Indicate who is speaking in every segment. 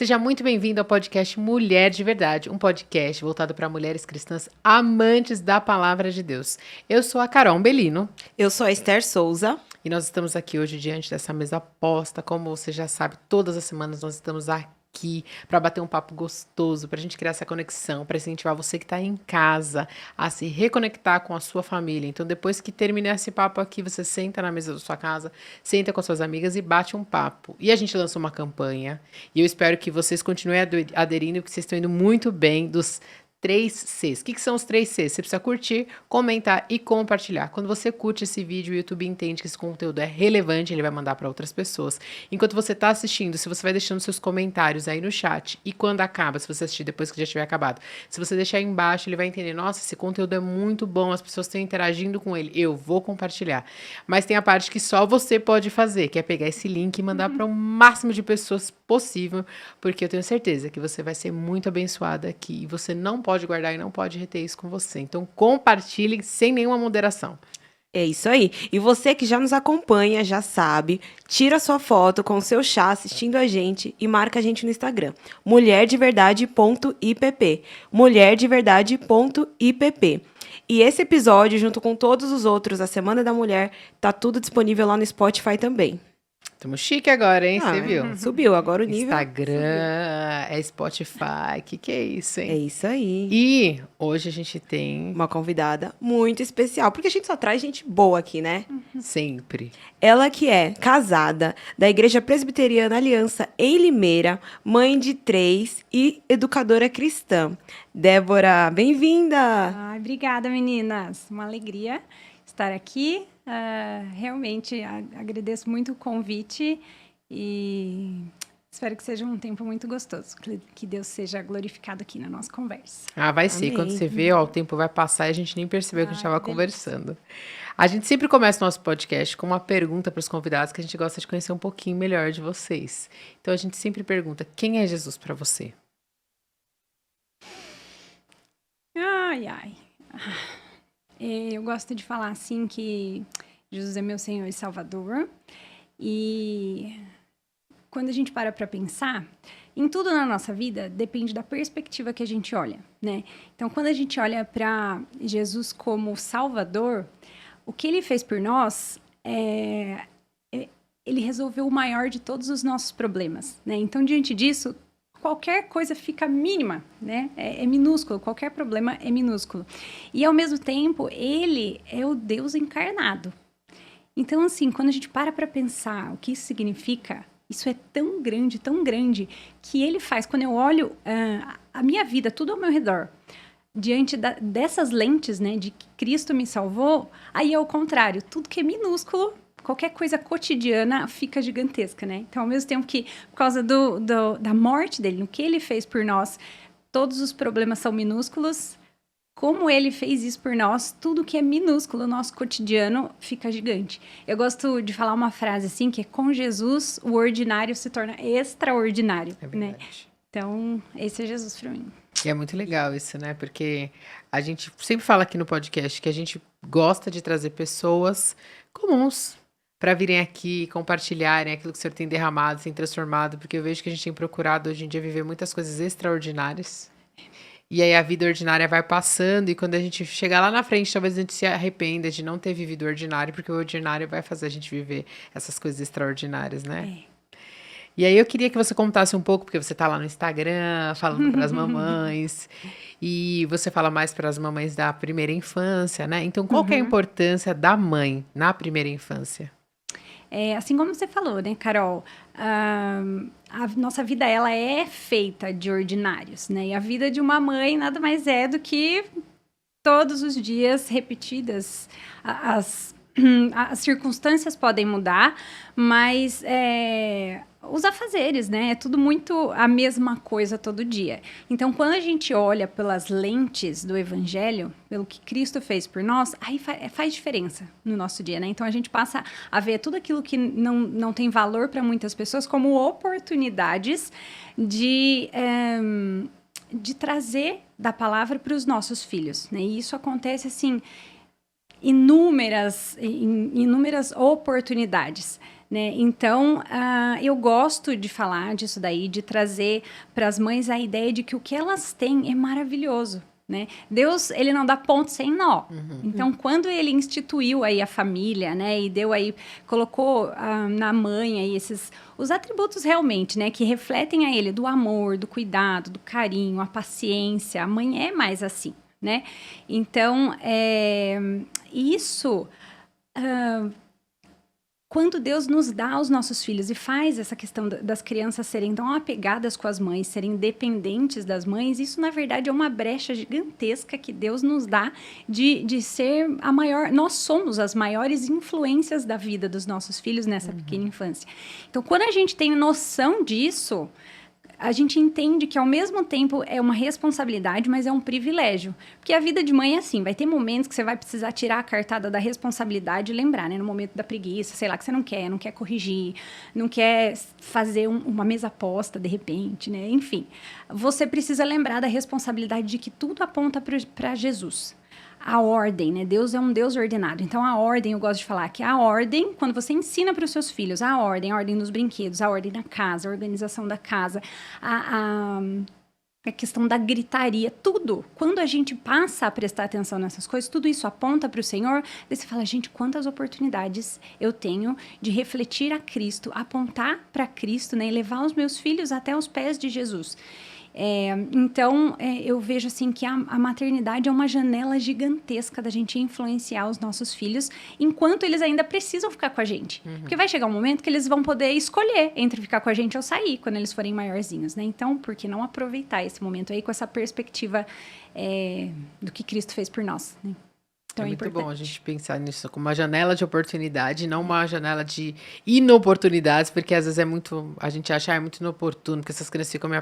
Speaker 1: Seja muito bem-vindo ao podcast Mulher de Verdade, um podcast voltado para mulheres cristãs amantes da palavra de Deus. Eu sou a Carol Belino.
Speaker 2: Eu sou a Esther Souza.
Speaker 1: E nós estamos aqui hoje diante dessa mesa posta. Como você já sabe, todas as semanas nós estamos aqui para bater um papo gostoso, para a gente criar essa conexão, para incentivar você que está em casa a se reconectar com a sua família. Então, depois que terminar esse papo aqui, você senta na mesa da sua casa, senta com as suas amigas e bate um papo. E a gente lançou uma campanha e eu espero que vocês continuem aderindo, porque vocês estão indo muito bem dos 3 Cs. O que são os 3 Cs? Você precisa curtir, comentar e compartilhar. Quando você curte esse vídeo, o YouTube entende que esse conteúdo é relevante, ele vai mandar para outras pessoas. Enquanto você está assistindo, se você vai deixando seus comentários aí no chat, e quando acaba, se você assistir depois que já tiver acabado, se você deixar aí embaixo, ele vai entender, nossa, esse conteúdo é muito bom, as pessoas estão interagindo com ele, eu vou compartilhar. Mas tem a parte que só você pode fazer, que é pegar esse link e mandar para o máximo de pessoas possível, porque eu tenho certeza que você vai ser muito abençoada aqui, e você não pode guardar e não pode reter isso com você. Então, compartilhe sem nenhuma moderação.
Speaker 2: É isso aí. E você que já nos acompanha, já sabe, tira sua foto com o seu chá assistindo a gente e marca a gente no Instagram. mulherdeverdade.ipp. mulherdeverdade.ipp. E esse episódio, junto com todos os outros, a Semana da Mulher, tá tudo disponível lá no Spotify também.
Speaker 1: Estamos chique agora, hein? Você viu?
Speaker 2: Subiu, agora o nível.
Speaker 1: Instagram, é Spotify, que é isso, hein?
Speaker 2: É isso aí.
Speaker 1: E hoje a gente tem
Speaker 2: uma convidada muito especial, porque a gente só traz gente boa aqui, né?
Speaker 1: Sempre.
Speaker 2: Ela que é casada, da Igreja Presbiteriana Aliança em Limeira, mãe de 3 e educadora cristã. Débora, bem-vinda!
Speaker 3: Ai, obrigada, meninas. Uma alegria estar aqui. Realmente agradeço muito o convite e espero que seja um tempo muito gostoso, que Deus seja glorificado aqui na nossa conversa.
Speaker 1: Vai ser. Quando você vê, o tempo vai passar e a gente nem percebeu que a gente estava conversando. A gente sempre começa o nosso podcast com uma pergunta para os convidados que a gente gosta de conhecer um pouquinho melhor de vocês. Então a gente sempre pergunta, quem é Jesus para você?
Speaker 3: Ai. Eu gosto de falar assim que Jesus é meu Senhor e Salvador. E quando a gente para pensar, em tudo na nossa vida depende da perspectiva que a gente olha, né? Então, quando a gente olha para Jesus como Salvador, o que ele fez por nós ele resolveu o maior de todos os nossos problemas, né? Então, diante disso, qualquer coisa fica mínima, né? É minúsculo, qualquer problema é minúsculo. E, ao mesmo tempo, ele é o Deus encarnado. Então, assim, quando a gente para pensar o que isso significa, isso é tão grande, que ele faz, quando eu olho a minha vida, tudo ao meu redor, diante dessas lentes, né, de que Cristo me salvou, aí é o contrário, tudo que é minúsculo, qualquer coisa cotidiana fica gigantesca, né? Então, ao mesmo tempo que, por causa da morte dele, no que ele fez por nós, todos os problemas são minúsculos, como ele fez isso por nós, tudo que é minúsculo no nosso cotidiano fica gigante. Eu gosto de falar uma frase assim, que é com Jesus, o ordinário se torna extraordinário, né? Então, esse é Jesus para mim.
Speaker 1: E é muito legal isso, né? Porque a gente sempre fala aqui no podcast que a gente gosta de trazer pessoas comuns para virem aqui compartilharem aquilo que o Senhor tem derramado, tem transformado, porque eu vejo que a gente tem procurado hoje em dia viver muitas coisas extraordinárias. E aí a vida ordinária vai passando e quando a gente chegar lá na frente, talvez a gente se arrependa de não ter vivido o ordinário, porque o ordinário vai fazer a gente viver essas coisas extraordinárias, né? E aí eu queria que você contasse um pouco, porque você tá lá no Instagram falando para as mamães, e você fala mais para as mamães da primeira infância, né? Então, qual que é a importância da mãe na primeira infância?
Speaker 3: Assim como você falou, né, Carol? A nossa vida, ela é feita de ordinários, né? E a vida de uma mãe nada mais é do que todos os dias repetidas. As circunstâncias podem mudar, mas os afazeres, né? É tudo muito a mesma coisa todo dia. Então, quando a gente olha pelas lentes do Evangelho, pelo que Cristo fez por nós, aí faz diferença no nosso dia, né? Então, a gente passa a ver tudo aquilo que não tem valor para muitas pessoas como oportunidades de trazer da palavra para os nossos filhos, né? E isso acontece, assim, inúmeras oportunidades. né? Então, eu gosto de falar disso daí, de trazer para as mães a ideia de que o que elas têm é maravilhoso, né? Deus, ele não dá ponto sem nó. Então, quando ele instituiu aí a família, né, e deu aí, colocou na mãe aí os atributos realmente, né, que refletem a ele do amor, do cuidado, do carinho, a paciência. A mãe é mais assim, né? Então, isso quando Deus nos dá aos nossos filhos e faz essa questão das crianças serem tão apegadas com as mães, serem dependentes das mães, isso, na verdade, é uma brecha gigantesca que Deus nos dá de ser a maior... Nós somos as maiores influências da vida dos nossos filhos nessa pequena infância. Então, quando a gente tem noção disso, a gente entende que, ao mesmo tempo, é uma responsabilidade, mas é um privilégio. Porque a vida de mãe é assim, vai ter momentos que você vai precisar tirar a cartada da responsabilidade e lembrar, né? No momento da preguiça, sei lá, que você não quer corrigir, não quer fazer uma mesa posta, de repente, né? Enfim, você precisa lembrar da responsabilidade de que tudo aponta para Jesus. A ordem, né? Deus é um Deus ordenado. Então, a ordem, eu gosto de falar que a ordem, quando você ensina para os seus filhos a ordem dos brinquedos, a ordem da casa, a organização da casa, a questão da gritaria, tudo. Quando a gente passa a prestar atenção nessas coisas, tudo isso aponta para o Senhor, daí você fala, gente, quantas oportunidades eu tenho de refletir a Cristo, apontar para Cristo, né? E levar os meus filhos até os pés de Jesus. Então, eu vejo assim que a maternidade é uma janela gigantesca da gente influenciar os nossos filhos enquanto eles ainda precisam ficar com a gente. Porque vai chegar um momento que eles vão poder escolher entre ficar com a gente ou sair quando eles forem maiorzinhos, né? Então, por que não aproveitar esse momento aí com essa perspectiva do que Cristo fez por nós, né? Então,
Speaker 1: é muito bom a gente pensar nisso como uma janela de oportunidade, não uma janela de inoportunidades, porque às vezes a gente acha é muito inoportuno, porque essas crianças ficam me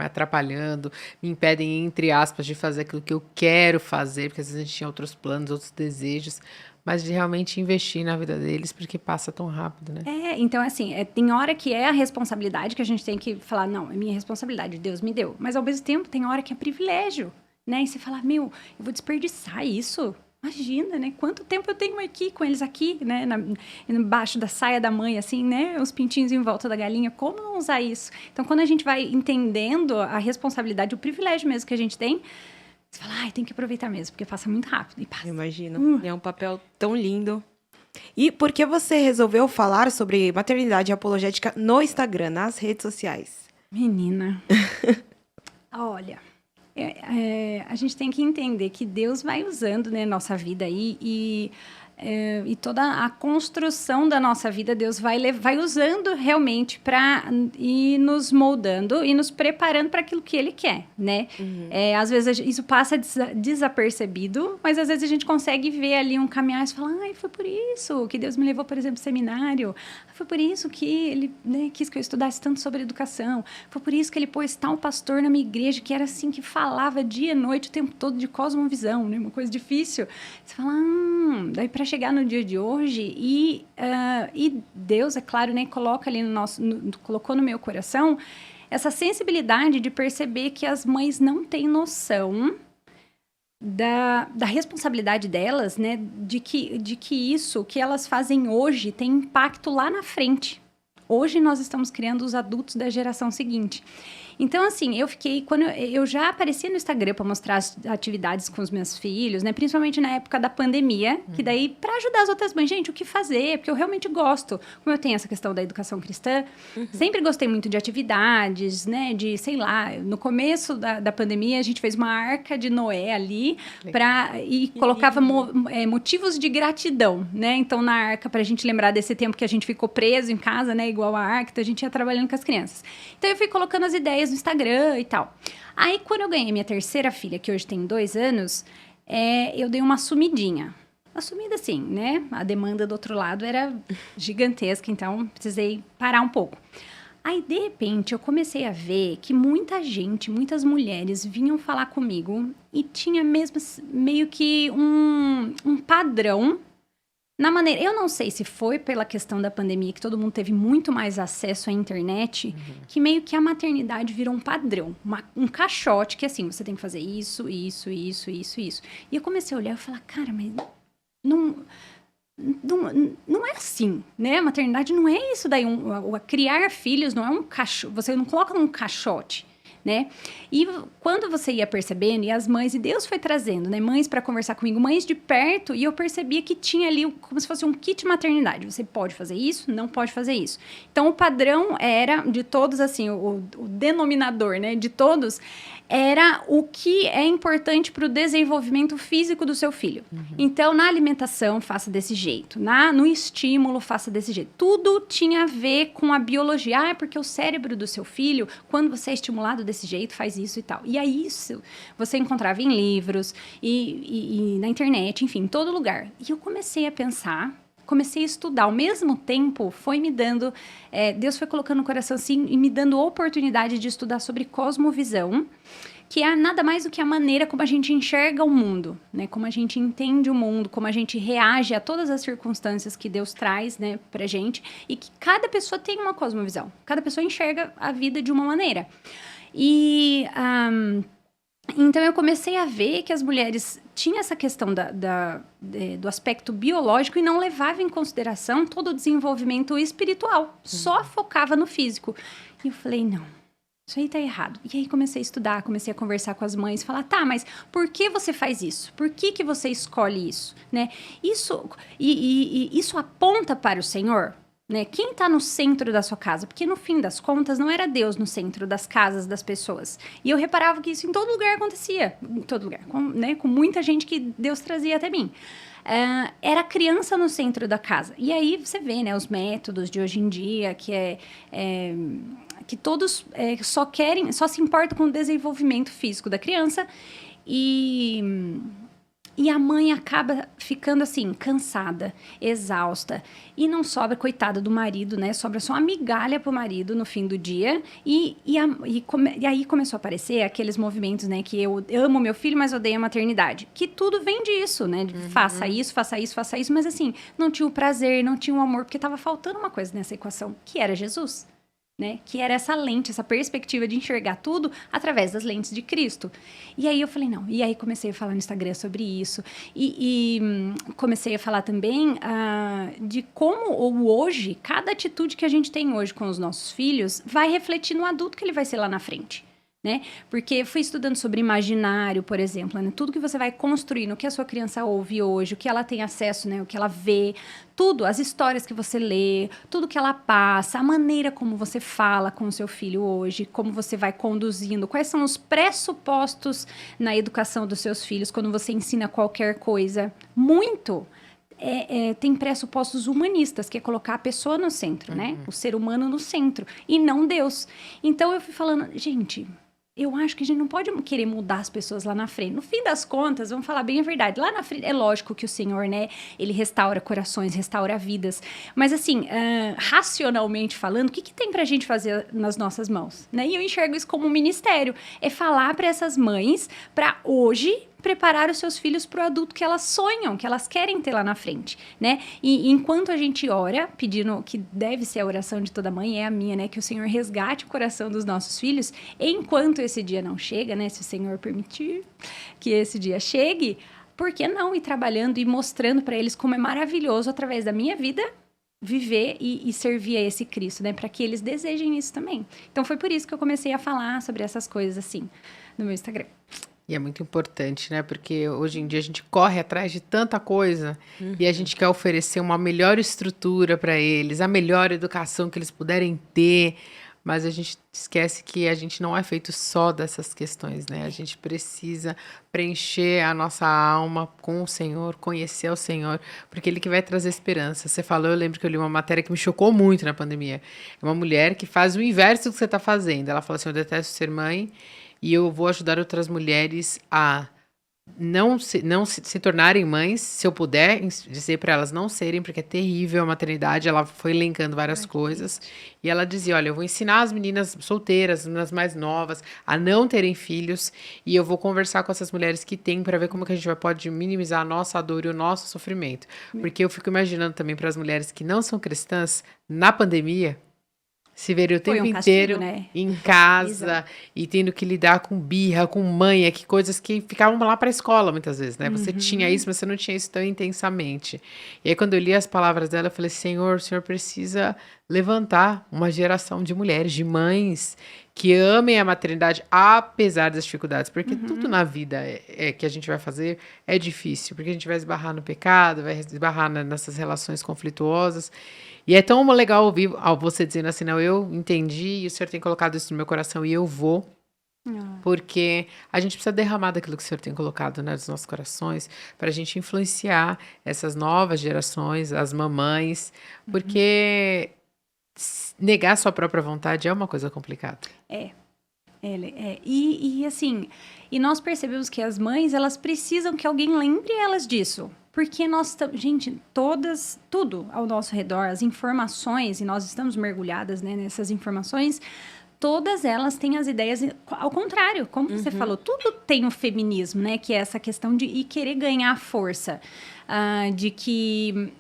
Speaker 1: atrapalhando, me impedem, entre aspas, de fazer aquilo que eu quero fazer, porque às vezes a gente tinha outros planos, outros desejos, mas de realmente investir na vida deles, porque passa tão rápido, né?
Speaker 3: Então, assim, tem hora que é a responsabilidade que a gente tem que falar, não, é minha responsabilidade, Deus me deu. Mas, ao mesmo tempo, tem hora que é privilégio, né? E você fala, eu vou desperdiçar isso? Imagina, né? Quanto tempo eu tenho aqui com eles aqui, né? Embaixo da saia da mãe, assim, né? Os pintinhos em volta da galinha. Como não usar isso? Então, quando a gente vai entendendo a responsabilidade, o privilégio mesmo que a gente tem, você fala, tem que aproveitar mesmo, porque passa muito rápido e passa.
Speaker 2: Imagino. É um papel tão lindo. E por que você resolveu falar sobre maternidade apologética no Instagram, nas redes sociais?
Speaker 3: Menina, olha... a gente tem que entender que Deus vai usando, né, nossa vida aí e toda a construção da nossa vida, Deus vai usando realmente para ir nos moldando e nos preparando para aquilo que Ele quer, né? Às vezes isso passa desapercebido, mas às vezes a gente consegue ver ali um caminhar e falar, foi por isso que Deus me levou, por exemplo, ao seminário, foi por isso que Ele, né, quis que eu estudasse tanto sobre educação, foi por isso que Ele pôs tal pastor na minha igreja, que era assim, que falava dia e noite, o tempo todo de cosmovisão, né? Uma coisa difícil. Você fala, daí para chegar no dia de hoje e Deus, é claro, né, coloca ali colocou no meu coração essa sensibilidade de perceber que as mães não têm noção da responsabilidade delas, né, de que isso que elas fazem hoje tem impacto lá na frente. Hoje nós estamos criando os adultos da geração seguinte. Então, assim, quando eu já aparecia no Instagram para mostrar as atividades com os meus filhos, né? Principalmente na época da pandemia, que daí, para ajudar as outras mães, gente, o que fazer? Porque eu realmente gosto. Como eu tenho essa questão da educação cristã, sempre gostei muito de atividades, né? De, sei lá, no começo da pandemia, a gente fez uma arca de Noé ali e colocava motivos de gratidão, né? Então, na arca, para a gente lembrar desse tempo que a gente ficou preso em casa, né? Igual a arca, então a gente ia trabalhando com as crianças. Então, eu fui colocando as ideias no Instagram e tal. Aí, quando eu ganhei minha terceira filha, que hoje tem 2 anos, eu dei uma sumidinha. Uma sumida, assim, né? A demanda do outro lado era gigantesca, então precisei parar um pouco. Aí, de repente, eu comecei a ver que muitas mulheres vinham falar comigo e tinha mesmo meio que um padrão na maneira... Eu não sei se foi pela questão da pandemia, que todo mundo teve muito mais acesso à internet, que meio que a maternidade virou um padrão, um caixote, que assim, você tem que fazer isso. E eu comecei a olhar e falar, cara, mas não é assim, né? A maternidade não é isso daí. Criar filhos não é um caixote. Você não coloca num caixote, né? E quando você ia percebendo, e as mães, e Deus foi trazendo, né? Mães para conversar comigo, mães de perto, e eu percebia que tinha ali como se fosse um kit maternidade. Você pode fazer isso, não pode fazer isso. Então, o padrão era de todos, assim, o denominador, né? De todos era o que é importante para o desenvolvimento físico do seu filho. Então, na alimentação, faça desse jeito. No estímulo, faça desse jeito. Tudo tinha a ver com a biologia. Porque o cérebro do seu filho, quando você é estimulado desse jeito, faz isso e tal. E aí, isso você encontrava em livros e na internet, enfim, em todo lugar. E eu comecei a pensar, comecei a estudar. Ao mesmo tempo, foi me dando... Deus foi colocando no coração assim e me dando a oportunidade de estudar sobre cosmovisão, que é nada mais do que a maneira como a gente enxerga o mundo, né? Como a gente entende o mundo, como a gente reage a todas as circunstâncias que Deus traz, né, pra gente, e que cada pessoa tem uma cosmovisão. Cada pessoa enxerga a vida de uma maneira. Então, eu comecei a ver que as mulheres tinham essa questão do aspecto biológico e não levava em consideração todo o desenvolvimento espiritual. Só focava no físico. E eu falei, não, isso aí tá errado. E aí comecei a estudar, comecei a conversar com as mães, falar, tá, mas por que você faz isso? Por que você escolhe isso? Né? Isso aponta para o Senhor? Né? Quem está no centro da sua casa? Porque no fim das contas não era Deus no centro das casas das pessoas. E eu reparava que isso em todo lugar acontecia. Em todo lugar. Com muita gente que Deus trazia até mim. Era a criança no centro da casa. E aí você vê, né, os métodos de hoje em dia, que todos só se importam com o desenvolvimento físico da criança. E a mãe acaba ficando assim, cansada, exausta. E não sobra, coitada do marido, né? Sobra só uma migalha pro marido no fim do dia. E aí começou a aparecer aqueles movimentos, né? Que eu amo meu filho, mas odeio a maternidade. Que tudo vem disso, né? Faça isso, faça isso, faça isso. Mas assim, não tinha o prazer, não tinha o amor, porque tava faltando uma coisa nessa equação, que era Jesus. Né? Que era essa lente, essa perspectiva de enxergar tudo através das lentes de Cristo. E aí eu falei, não. E aí comecei a falar no Instagram sobre isso. E comecei a falar também de como, ou hoje, cada atitude que a gente tem hoje com os nossos filhos vai refletir no adulto que ele vai ser lá na frente. Né? Porque fui estudando sobre imaginário, por exemplo, né? Tudo que você vai construindo, o que a sua criança ouve hoje, o que ela tem acesso, né? O que ela vê, tudo, as histórias que você lê, tudo que ela passa, a maneira como você fala com o seu filho hoje, como você vai conduzindo, quais são os pressupostos na educação dos seus filhos quando você ensina qualquer coisa. Muito tem pressupostos humanistas, que é colocar a pessoa no centro, né? O ser humano no centro, e não Deus. Então eu fui falando, gente, eu acho que a gente não pode querer mudar as pessoas lá na frente. No fim das contas, vamos falar bem a verdade. Lá na frente, é lógico que o Senhor, né? Ele restaura corações, restaura vidas. Mas assim, racionalmente falando, o que tem pra gente fazer nas nossas mãos? Né? E eu enxergo isso como um ministério. É falar para essas mães, para hoje preparar os seus filhos para o adulto que elas sonham, que elas querem ter lá na frente, né? E enquanto a gente ora, pedindo, que deve ser a oração de toda mãe, é a minha, né? Que o Senhor resgate o coração dos nossos filhos, enquanto esse dia não chega, né? Se o Senhor permitir que esse dia chegue, por que não ir trabalhando e mostrando para eles como é maravilhoso, através da minha vida, viver e servir a esse Cristo, né? Para que eles desejem isso também. Então, foi por isso que eu comecei a falar sobre essas coisas, assim, no meu Instagram.
Speaker 1: E é muito importante, né? Porque hoje em dia a gente corre atrás de tanta coisa e a gente quer oferecer uma melhor estrutura para eles, a melhor educação que eles puderem ter, mas a gente esquece que a gente não é feito só dessas questões, né? A gente precisa preencher a nossa alma com o Senhor, conhecer o Senhor, porque Ele que vai trazer esperança. Você falou, eu lembro que eu li uma matéria que me chocou muito na pandemia. É uma mulher que faz o inverso do que você está fazendo. Ela falou assim, eu detesto ser mãe, e eu vou ajudar outras mulheres a não se tornarem mães, se eu puder dizer para elas não serem, porque é terrível a maternidade. Ela foi elencando várias coisas. E ela dizia, olha, eu vou ensinar as meninas solteiras, as meninas mais novas, a não terem filhos. E eu vou conversar com essas mulheres que têm para ver como que a gente pode minimizar a nossa dor e o nosso sofrimento. Porque eu fico imaginando também para as mulheres que não são cristãs, na pandemia, Se verem o
Speaker 3: Foi
Speaker 1: tempo
Speaker 3: um castigo,
Speaker 1: inteiro
Speaker 3: né?
Speaker 1: em casa
Speaker 3: Exato.
Speaker 1: e tendo que lidar com birra, com mãe, que coisas que ficavam lá para a escola muitas vezes, né? Você tinha isso, mas você não tinha isso tão intensamente. E aí, quando eu li as palavras dela, eu falei: Senhor, o Senhor precisa levantar uma geração de mulheres, de mães que amem a maternidade, apesar das dificuldades, porque tudo na vida que a gente vai fazer é difícil, porque a gente vai esbarrar no pecado, vai esbarrar nessas relações conflituosas. E é tão legal ouvir você dizendo assim, não, eu entendi, e o Senhor tem colocado isso no meu coração e eu vou,
Speaker 3: Ah,
Speaker 1: porque a gente precisa derramar daquilo que o Senhor tem colocado, né, nos nossos corações, para a gente influenciar essas novas gerações, as mamães, porque negar sua própria vontade é uma coisa complicada.
Speaker 3: Assim, e nós percebemos que as mães, elas precisam que alguém lembre elas disso. Porque gente, tudo ao nosso redor, as informações, e nós estamos mergulhadas, né, nessas informações, todas elas têm as ideias ao contrário, como você falou, tudo tem o feminismo, né, que é essa questão de ir querer ganhar força, de que...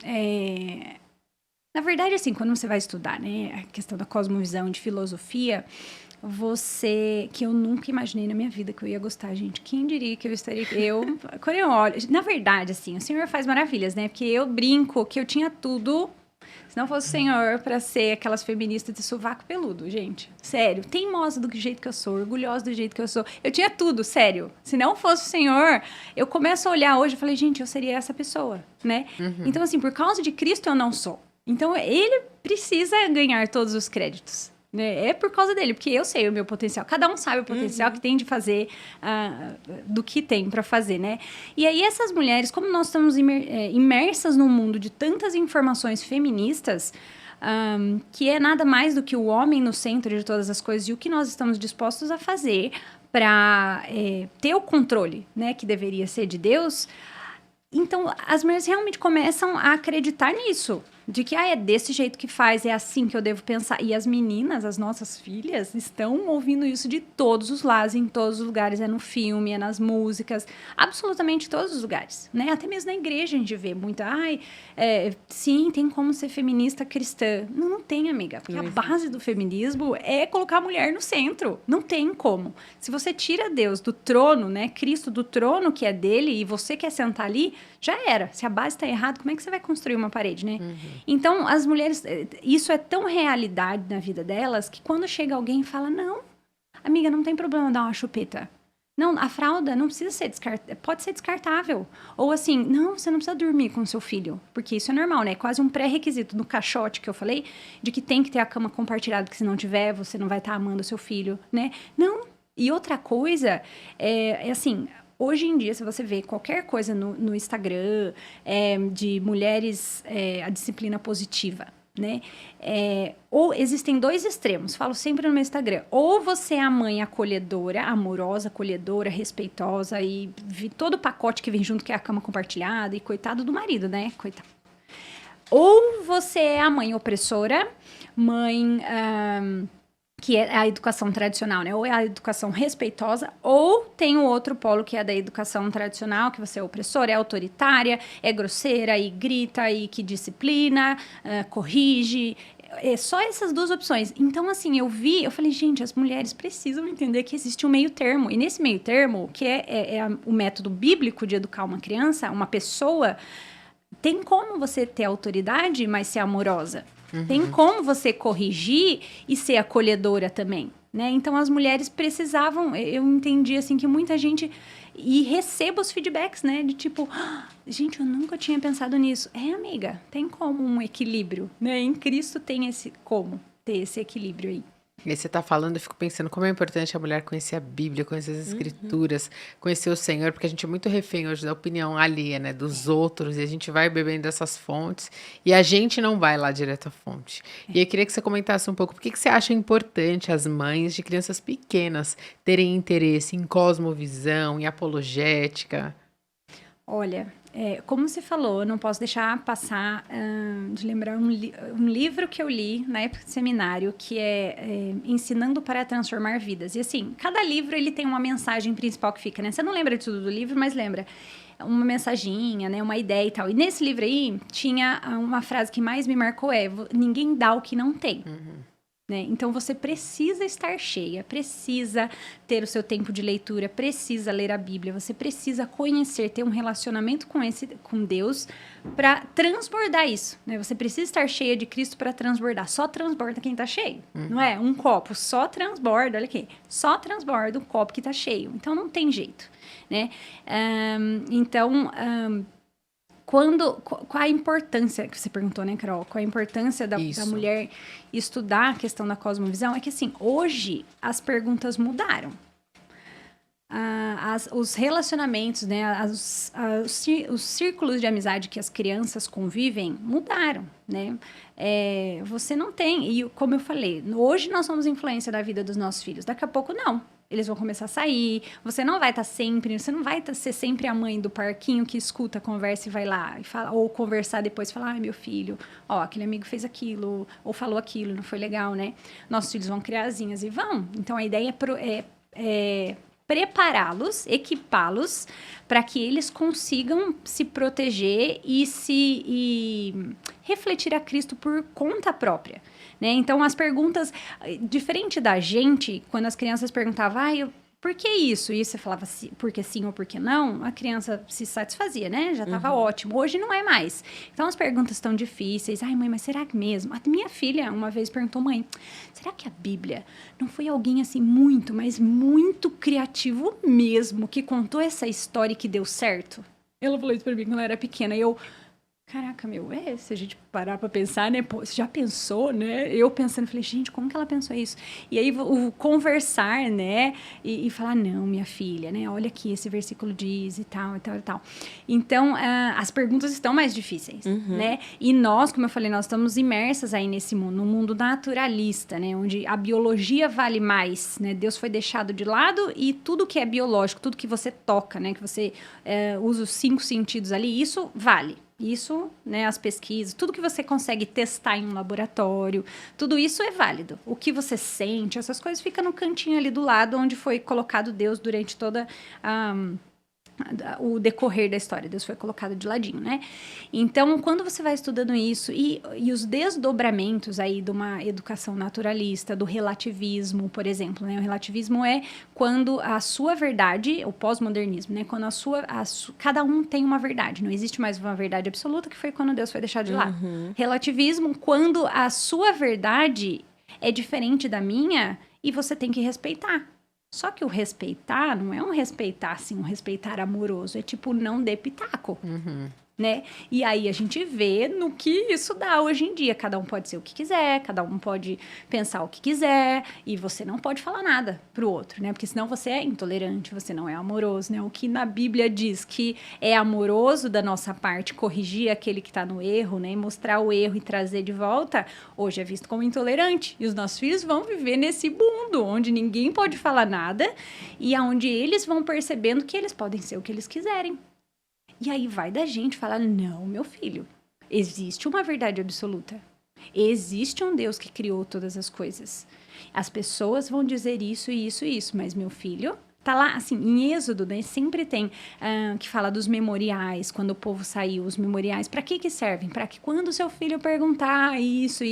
Speaker 3: Na verdade, assim, quando você vai estudar, né, a questão da cosmovisão, de filosofia, que eu nunca imaginei na minha vida que eu ia gostar, gente. Quem diria que eu estaria... Quando eu olho... Na verdade, assim, o Senhor faz maravilhas, né? Porque eu brinco que eu tinha tudo... Se não fosse o Senhor para ser aquelas feministas de sovaco peludo, gente. Sério, teimosa do jeito que eu sou, orgulhosa do jeito que eu sou. Eu tinha tudo, sério. Se não fosse o Senhor, eu começo a olhar hoje e falei, gente, eu seria essa pessoa, né? Então, assim, por causa de Cristo eu não sou. Então, ele precisa ganhar todos os créditos. Né? É por causa dele, porque eu sei o meu potencial. Cada um sabe o potencial que tem de fazer, do que tem para fazer, né? E aí, essas mulheres, como nós estamos imersas num mundo de tantas informações feministas, que é nada mais do que o homem no centro de todas as coisas e o que nós estamos dispostos a fazer para ter o controle, né, que deveria ser de Deus. Então, as mulheres realmente começam a acreditar nisso. De que, é desse jeito que faz, é assim que eu devo pensar. E as meninas, as nossas filhas, estão ouvindo isso de todos os lados, em todos os lugares. É no filme, é nas músicas, absolutamente todos os lugares, né? Até mesmo na igreja a gente vê muito, sim, tem como ser feminista cristã. Não, não tem, amiga, porque a base do feminismo é colocar a mulher no centro. Não tem como. Se você tira Deus do trono, né, Cristo do trono que é dele, e você quer sentar ali, já era. Se a base está errada, como é que você vai construir uma parede, né? Então, as mulheres, isso é tão realidade na vida delas, que quando chega alguém e fala, não, amiga, não tem problema dar uma chupeta. Não, a fralda não precisa ser pode ser descartável. Ou assim, não, você não precisa dormir com seu filho, porque isso é normal, né? É quase um pré-requisito no caixote que eu falei, de que tem que ter a cama compartilhada, que se não tiver, você não vai estar amando o seu filho, né? Não. E outra coisa, é assim... Hoje em dia, se você vê qualquer coisa no Instagram de mulheres, a disciplina positiva, né? Ou existem dois extremos, falo sempre no meu Instagram. Ou você é a mãe acolhedora, amorosa, acolhedora, respeitosa e todo o pacote que vem junto, que é a cama compartilhada, e coitado do marido, né? Coitado. Ou você é a mãe opressora, mãe... que é a educação tradicional, né? Ou é a educação respeitosa, ou tem o outro polo que é da educação tradicional, que você é opressora, é autoritária, é grosseira e grita e que disciplina, corrige. É só essas duas opções. Então, assim, eu falei, gente, as mulheres precisam entender que existe um meio termo. E nesse meio termo, que é o método bíblico de educar uma criança, uma pessoa, tem como você ter autoridade, mas ser amorosa. Tem como você corrigir e ser acolhedora também, né? Então, as mulheres precisavam... Eu entendi, assim, que muita gente... E receba os feedbacks, né? De tipo... gente, eu nunca tinha pensado nisso. Amiga, tem como um equilíbrio, né? Em Cristo tem como ter esse equilíbrio aí.
Speaker 1: E aí você tá falando, eu fico pensando como é importante a mulher conhecer a Bíblia, conhecer as Escrituras, conhecer o Senhor, porque a gente é muito refém hoje da opinião alheia, né, dos outros, e a gente vai bebendo dessas fontes, e a gente não vai lá direto à fonte. E eu queria que você comentasse um pouco, por que você acha importante as mães de crianças pequenas terem interesse em cosmovisão, em apologética?
Speaker 3: Olha, como você falou, eu não posso deixar passar de lembrar um livro que eu li na época de seminário, que é Ensinando para Transformar Vidas. E assim, cada livro ele tem uma mensagem principal que fica, né? Você não lembra de tudo do livro, mas lembra uma mensaginha, né? Uma ideia e tal. E nesse livro aí, tinha uma frase que mais me marcou, ninguém dá o que não tem. né? Então, você precisa estar cheia, precisa ter o seu tempo de leitura, precisa ler a Bíblia, você precisa conhecer, ter um relacionamento com Deus para transbordar isso, né? Você precisa estar cheia de Cristo para transbordar. Só transborda quem está cheio, não é? Um copo só transborda, olha aqui, só transborda um copo que está cheio. Então, não tem jeito, né? Qual a importância, que você perguntou, né, Carol? Qual a importância da mulher estudar a questão da cosmovisão? É que, assim, hoje as perguntas mudaram. Os relacionamentos, né, os círculos de amizade que as crianças convivem mudaram, né? Você não tem, e como eu falei, hoje nós somos influência da vida dos nossos filhos, daqui a pouco não. Eles vão começar a sair, você não vai ser sempre a mãe do parquinho que escuta a conversa e vai lá, e fala, ou conversar depois e falar, ai, meu filho, ó, aquele amigo fez aquilo, ou falou aquilo, não foi legal, né? Nossos filhos vão criar asinhas e vão. Então, a ideia é prepará-los, equipá-los, para que eles consigam se proteger e refletir a Cristo por conta própria, né? Então, as perguntas, diferente da gente, quando as crianças perguntavam, por que isso? E você falava porque sim ou porque não, a criança se satisfazia, né? Já estava ótimo. Hoje não é mais. Então, as perguntas estão difíceis. Ai, mãe, mas será que mesmo? A minha filha uma vez perguntou, mãe, será que a Bíblia não foi alguém assim muito, mas muito criativo mesmo, que contou essa história e que deu certo? Ela falou isso pra mim quando ela era pequena. E eu, caraca, se a gente parar pra pensar, né? Pô, você já pensou, né? Eu pensando, falei, gente, como que ela pensou isso? E aí, o conversar, né? E falar, não, minha filha, né? Olha aqui, esse versículo diz e tal, e tal, e tal. Então, as perguntas estão mais difíceis, né? E nós, como eu falei, nós estamos imersas aí nesse mundo, no mundo naturalista, né? Onde a biologia vale mais, né? Deus foi deixado de lado e tudo que é biológico, tudo que você toca, né? Que você usa os 5 sentidos ali, isso vale. Isso, né, as pesquisas, tudo que você consegue testar em um laboratório, tudo isso é válido. O que você sente, essas coisas ficam no cantinho ali do lado onde foi colocado Deus durante toda o decorrer da história. Deus foi colocado de ladinho, né? Então, quando você vai estudando isso e os desdobramentos aí de uma educação naturalista, do relativismo, por exemplo, né? O relativismo é quando a sua verdade, o pós-modernismo, né? Quando cada um tem uma verdade, não existe mais uma verdade absoluta, que foi quando Deus foi deixado de lado. Relativismo, quando a sua verdade é diferente da minha e você tem que respeitar. Só que o respeitar não é um respeitar, assim, um respeitar amoroso. É tipo, não dê pitaco, né? E aí a gente vê no que isso dá hoje em dia. Cada um pode ser o que quiser, cada um pode pensar o que quiser. E você não pode falar nada pro outro, né? Porque senão você é intolerante, você não é amoroso, né? O que na Bíblia diz que é amoroso da nossa parte, corrigir aquele que tá no erro, né? E mostrar o erro e trazer de volta, hoje é visto como intolerante. E os nossos filhos vão viver nesse mundo onde ninguém pode falar nada e onde eles vão percebendo que eles podem ser o que eles quiserem. E aí vai da gente falar, não, meu filho, existe uma verdade absoluta. Existe um Deus que criou todas as coisas. As pessoas vão dizer isso, isso e isso, mas meu filho... Tá lá, assim, em Êxodo, né, sempre tem que fala dos memoriais, quando o povo saiu, os memoriais, para que servem? Para que quando o seu filho perguntar isso,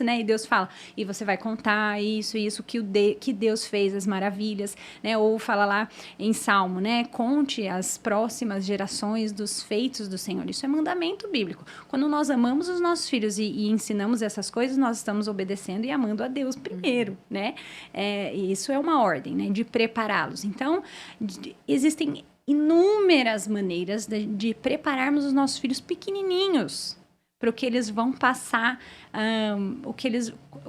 Speaker 3: né, e Deus fala, e você vai contar isso, que Deus fez, as maravilhas, né, ou fala lá em Salmo, né, conte as próximas gerações dos feitos do Senhor. Isso é mandamento bíblico. Quando nós amamos os nossos filhos e ensinamos essas coisas, nós estamos obedecendo e amando a Deus primeiro, né, isso é uma ordem, né, de prepará-los. Então, existem inúmeras maneiras de prepararmos os nossos filhos pequenininhos para o que eles vão passar,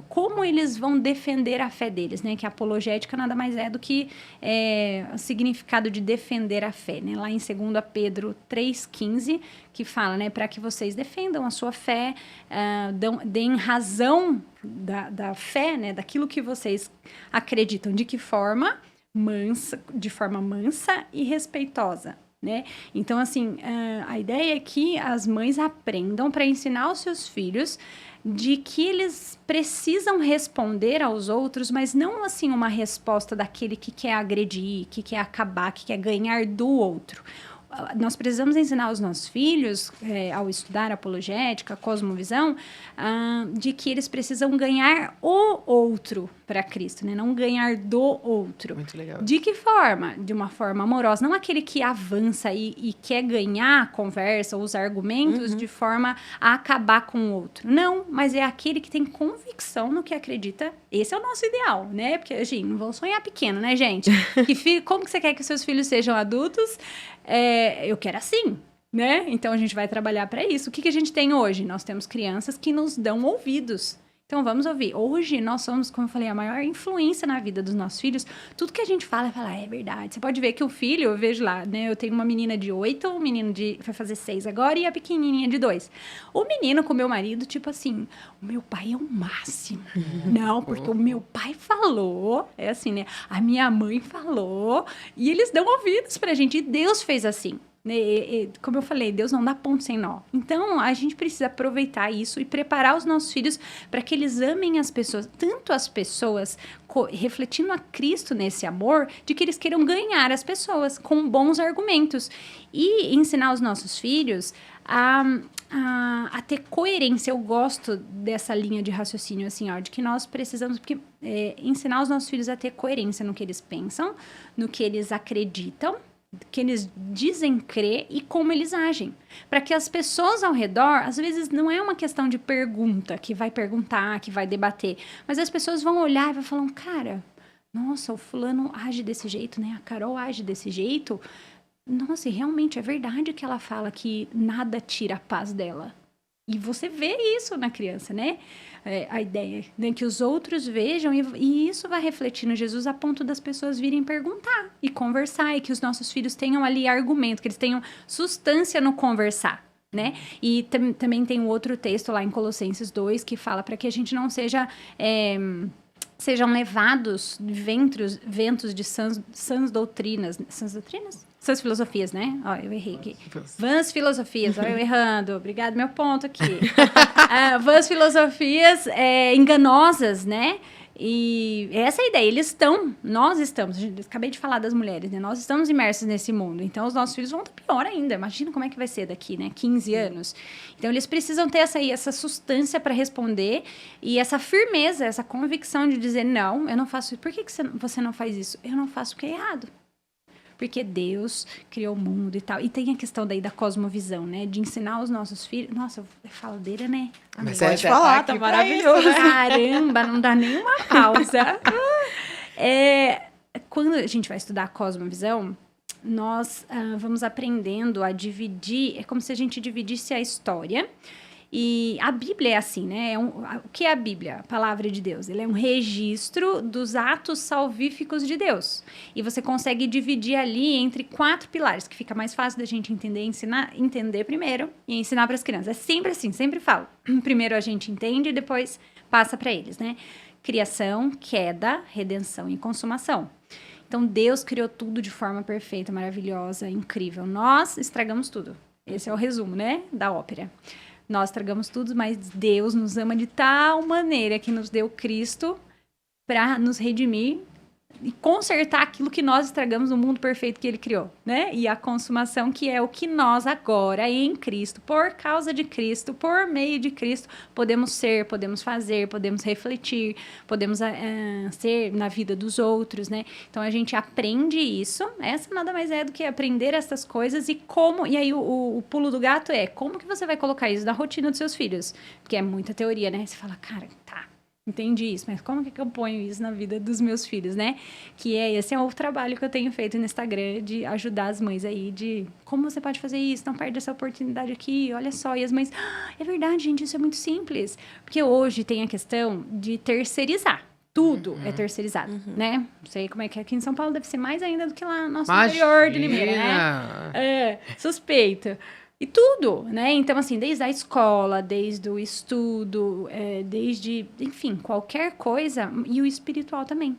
Speaker 3: como eles vão defender a fé deles, né? Que a apologética nada mais é do que o significado de defender a fé, né? Lá em 2 Pedro 3,15, que fala, né? Para que vocês defendam a sua fé, deem razão da fé, né? Daquilo que vocês acreditam. De que forma? De forma mansa e respeitosa, né? Então, assim, a ideia é que as mães aprendam para ensinar os seus filhos de que eles precisam responder aos outros, mas não, assim, uma resposta daquele que quer agredir, que quer acabar, que quer ganhar do outro. nós precisamos ensinar os nossos filhos, ao estudar apologética, cosmovisão, de que eles precisam ganhar o outro para Cristo, né? Não ganhar do outro.
Speaker 1: Muito legal.
Speaker 3: De que forma? De uma forma amorosa. Não aquele que avança e quer ganhar a conversa ou os argumentos de forma a acabar com o outro. Não, mas é aquele que tem convicção no que acredita. Esse é o nosso ideal, né? Porque, gente, não vamos sonhar pequeno, né, gente? Como que você quer que seus filhos sejam adultos? Eu quero assim, né? Então, a gente vai trabalhar para isso. O que a gente tem hoje? Nós temos crianças que nos dão ouvidos. Então, vamos ouvir. Hoje, nós somos, como eu falei, a maior influência na vida dos nossos filhos. Tudo que a gente fala, é verdade. Você pode ver que o filho, eu vejo lá, né? Eu tenho uma menina de 8, um menino vai fazer 6 agora e a pequenininha de 2. O menino com o meu marido, tipo assim, o meu pai é o máximo. Não, porque o meu pai falou, é assim, né? A minha mãe falou, e eles dão ouvidos pra gente. E Deus fez assim. Como eu falei, Deus não dá ponto sem nó. Então, a gente precisa aproveitar isso e preparar os nossos filhos para que eles amem as pessoas, tanto as pessoas, refletindo a Cristo nesse amor, de que eles queiram ganhar as pessoas com bons argumentos. E ensinar os nossos filhos a ter coerência. Eu gosto dessa linha de raciocínio, assim, ó, de que nós precisamos ensinar os nossos filhos a ter coerência no que eles pensam, no que eles acreditam, que eles dizem crer e como eles agem. Para que as pessoas ao redor, às vezes não é uma questão de pergunta, que vai perguntar, que vai debater, mas as pessoas vão olhar e vão falar, cara, nossa, o fulano age desse jeito, né? A Carol age desse jeito. Nossa, e realmente é verdade que ela fala que nada tira a paz dela. E você vê isso na criança, né? A ideia, né? Que os outros vejam e isso vai refletir no Jesus a ponto das pessoas virem perguntar e conversar, e que os nossos filhos tenham ali argumento, que eles tenham substância no conversar, né? E também tem um outro texto lá em Colossenses 2 que fala para que a gente não sejam levados ventos de sãs doutrinas. Sãs doutrinas? Sãs filosofias, né? Ó, eu errei aqui. Vãs filosofias, ó, eu errando. Obrigado, meu ponto aqui. Vãs filosofias enganosas, né? E essa é a ideia. Nós estamos, acabei de falar das mulheres, né? Nós estamos imersos nesse mundo. Então, os nossos filhos vão estar pior ainda. Imagina como é que vai ser daqui, né? 15 anos. Então, eles precisam ter essa substância para responder e essa firmeza, essa convicção de dizer, não, eu não faço isso. Por que você não faz isso? Eu não faço porque é errado. Porque Deus criou o mundo e tal. E tem a questão daí da cosmovisão, né? De ensinar os nossos filhos... Nossa, eu falo dele, né?
Speaker 2: Mas pode falar, tá maravilhoso.
Speaker 3: Isso, né? Caramba, não dá nenhuma pausa. Quando a gente vai estudar a cosmovisão, nós vamos aprendendo a dividir... É como se a gente dividisse a história. E a Bíblia é assim, né? O que é a Bíblia? A palavra de Deus. Ele é um registro dos atos salvíficos de Deus. E você consegue dividir ali entre 4 pilares, que fica mais fácil da gente entender primeiro e ensinar para as crianças. É sempre assim, sempre falo. Primeiro a gente entende e depois passa para eles, né? Criação, queda, redenção e consumação. Então, Deus criou tudo de forma perfeita, maravilhosa, incrível. Nós estragamos tudo. Esse é o resumo, né? Da ópera. Nós estragamos tudo, mas Deus nos ama de tal maneira que nos deu Cristo para nos redimir e consertar aquilo que nós estragamos no mundo perfeito que Ele criou, né? E a consumação, que é o que nós agora, em Cristo, por causa de Cristo, por meio de Cristo, podemos ser, podemos fazer, podemos refletir, podemos ser na vida dos outros, né? Então, a gente aprende isso. Essa nada mais é do que aprender essas coisas e como... E aí, o pulo do gato é como que você vai colocar isso na rotina dos seus filhos? Porque é muita teoria, né? Você fala, cara, tá... Entendi isso, mas como que eu ponho isso na vida dos meus filhos, né? Que esse é o trabalho que eu tenho feito no Instagram, de ajudar as mães aí, de como você pode fazer isso, não perde essa oportunidade aqui, olha só. E as mães, é verdade, gente, isso é muito simples. Porque hoje tem a questão de terceirizar. Tudo é terceirizado, né? Não sei como é que aqui em São Paulo deve ser mais ainda do que lá no nosso interior de Limeira, né? Suspeito. E tudo, né? Então, assim, desde a escola, desde o estudo, desde, enfim, qualquer coisa, e o espiritual também.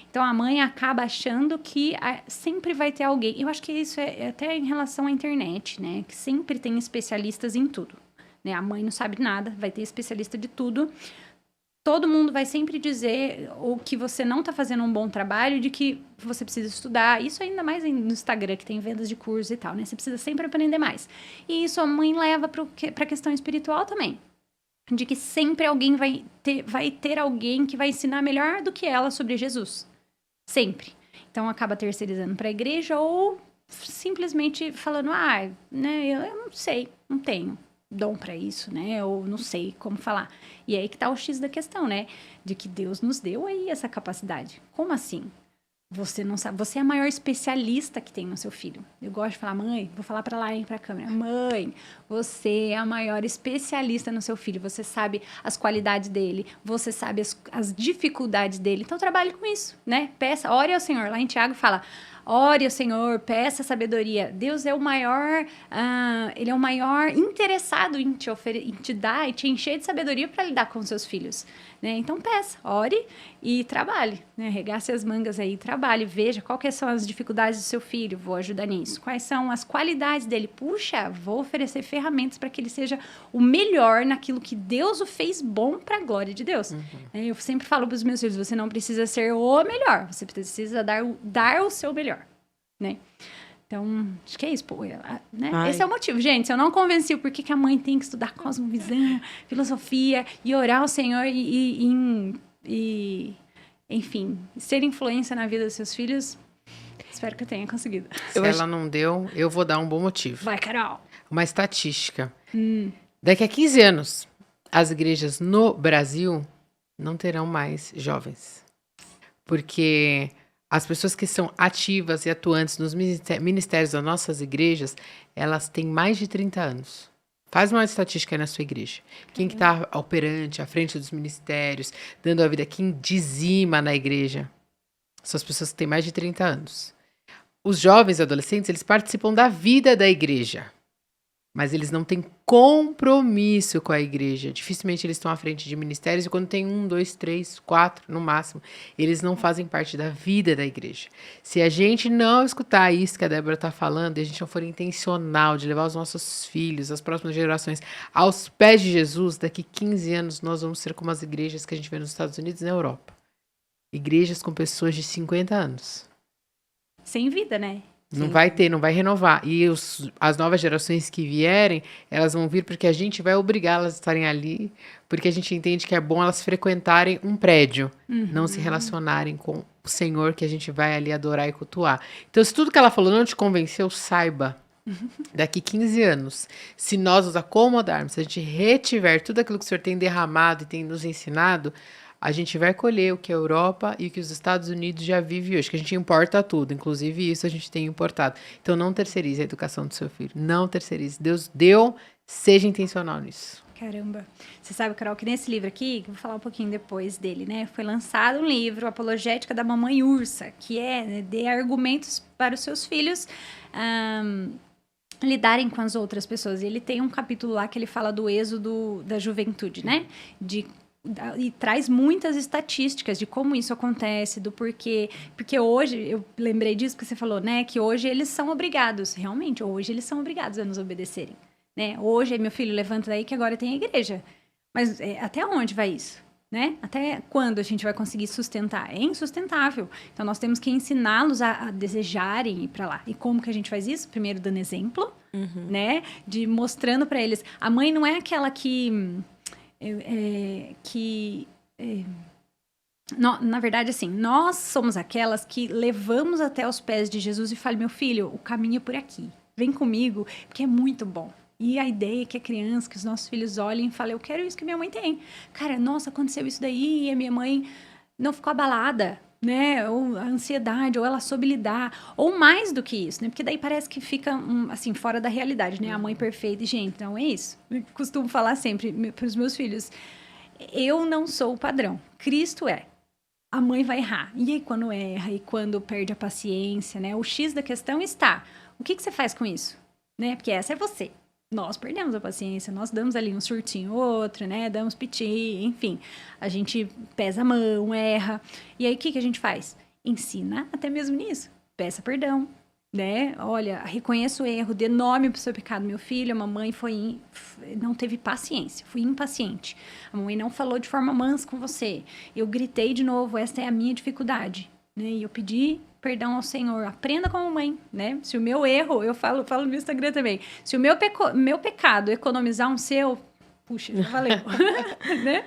Speaker 3: Então, a mãe acaba achando que sempre vai ter alguém. Eu acho que isso é até em relação à internet, né? Que sempre tem especialistas em tudo, né? A mãe não sabe nada, vai ter especialista de tudo. todo mundo vai sempre dizer ou que você não está fazendo um bom trabalho, de que você precisa estudar. Isso ainda mais no Instagram, que tem vendas de cursos e tal, né? Você precisa sempre aprender mais. E isso a mãe leva para a questão espiritual também. De que sempre alguém vai ter alguém que vai ensinar melhor do que ela sobre Jesus. Sempre. Então, acaba terceirizando para a igreja ou simplesmente falando, né, eu não sei, não tenho dom para isso, né, ou não sei como falar. E aí que tá o X da questão, né, de que Deus nos deu aí essa capacidade. Como assim? Você não sabe, você é a maior especialista que tem no seu filho. Eu gosto de falar, mãe, vou falar para lá e para a câmera. Mãe, você é a maior especialista no seu filho. Você sabe as qualidades dele, você sabe as dificuldades dele. Então trabalhe com isso, né? Peça, ore ao Senhor. Lá em Tiago fala, ore ao Senhor, peça sabedoria. Deus é o maior, ele é o maior interessado em te dar e te encher de sabedoria para lidar com seus filhos, né? Então peça, ore e trabalhe, né? Regace as mangas aí, trabalhe, veja quais são as dificuldades do seu filho, vou ajudar nisso. Quais são as qualidades dele? Puxa, vou oferecer ferramentas para que ele seja o melhor naquilo que Deus o fez bom para a glória de Deus. Eu sempre falo para os meus filhos, você não precisa ser o melhor, você precisa dar o seu melhor, né? Então, acho que é isso, pô, né? Esse é o motivo, gente. Se eu não convenci o porquê que a mãe tem que estudar cosmovisão, filosofia e orar ao Senhor e enfim, ser influência na vida dos seus filhos, espero que eu tenha conseguido.
Speaker 1: Se ela não deu, eu vou dar um bom motivo.
Speaker 3: Vai, Carol!
Speaker 1: Uma estatística. Daqui a 15 anos, as igrejas no Brasil não terão mais jovens. Porque as pessoas que são ativas e atuantes nos ministérios das nossas igrejas, elas têm mais de 30 anos. Faz uma estatística aí na sua igreja. Quem que está operante, à frente dos ministérios, dando a vida, quem dizima na igreja, são as pessoas que têm mais de 30 anos. Os jovens e adolescentes, eles participam da vida da igreja, mas eles não têm compromisso com a igreja. Dificilmente eles estão à frente de ministérios e quando tem 1, 2, 3, 4 no máximo, eles não fazem parte da vida da igreja. Se a gente não escutar isso que a Débora está falando e a gente não for intencional de levar os nossos filhos, as próximas gerações, aos pés de Jesus, daqui 15 anos nós vamos ser como as igrejas que a gente vê nos Estados Unidos e na Europa. Igrejas com pessoas de 50 anos.
Speaker 3: Sem vida, né?
Speaker 1: Não vai ter, não vai renovar. E as novas gerações que vierem, elas vão vir porque a gente vai obrigá-las a estarem ali, porque a gente entende que é bom elas frequentarem um prédio, não se relacionarem com o Senhor que a gente vai ali adorar e cultuar. Então, se tudo que ela falou não te convenceu, saiba, daqui 15 anos, se nós nos acomodarmos, se a gente retiver tudo aquilo que o Senhor tem derramado e tem nos ensinado, a gente vai colher o que a Europa e o que os Estados Unidos já vivem hoje, que a gente importa tudo, inclusive isso a gente tem importado. Então não terceirize a educação do seu filho, não terceirize. Deus deu, seja intencional nisso.
Speaker 3: Caramba. Você sabe, Carol, que nesse livro aqui, que eu vou falar um pouquinho depois dele, né? Foi lançado um livro, Apologética da Mamãe Ursa, que é, né, dê argumentos para os seus filhos lidarem com as outras pessoas. E ele tem um capítulo lá que ele fala do êxodo da juventude, né? E traz muitas estatísticas de como isso acontece, do porquê. Porque hoje, eu lembrei disso que você falou, né? Que hoje eles são obrigados, realmente, hoje eles são obrigados a nos obedecerem, né? Hoje, meu filho, levanta daí que agora tem a igreja. Mas até onde vai isso, né? Até quando a gente vai conseguir sustentar? É insustentável. Então, nós temos que ensiná-los a desejarem ir para lá. E como que a gente faz isso? Primeiro, dando exemplo, né? De mostrando para eles. A mãe não é aquela na verdade, assim, nós somos aquelas que levamos até os pés de Jesus e falam, meu filho, o caminho é por aqui, vem comigo, porque é muito bom. E a ideia é que a criança, que os nossos filhos olhem e falem, eu quero isso que minha mãe tem. Cara, nossa, aconteceu isso daí e a minha mãe não ficou abalada, né? Ou a ansiedade, ou ela soube lidar, ou mais do que isso, né? Porque daí parece que fica, assim, fora da realidade, né? A mãe perfeita. E, gente, não é isso. Eu costumo falar sempre para os meus filhos, eu não sou o padrão, Cristo é. A mãe vai errar. E aí, quando erra, e quando perde a paciência, né? O X da questão está, o que você faz com isso? Né? Porque essa é você. Nós perdemos a paciência, nós damos ali um surtinho ou outro, né? Damos piti, enfim. A gente pesa a mão, erra. E aí, o que a gente faz? Ensina até mesmo nisso. Peça perdão, né? Olha, reconheça o erro, dê nome pro seu pecado. Meu filho, a mamãe não teve paciência, fui impaciente. A mamãe não falou de forma mansa com você. Eu gritei de novo, essa é a minha dificuldade, né? E eu pedi perdão ao Senhor. Aprenda com a mamãe, né? Se o meu erro, eu falo no Instagram também, se o meu pecado economizar um seu, puxa, já valeu, né?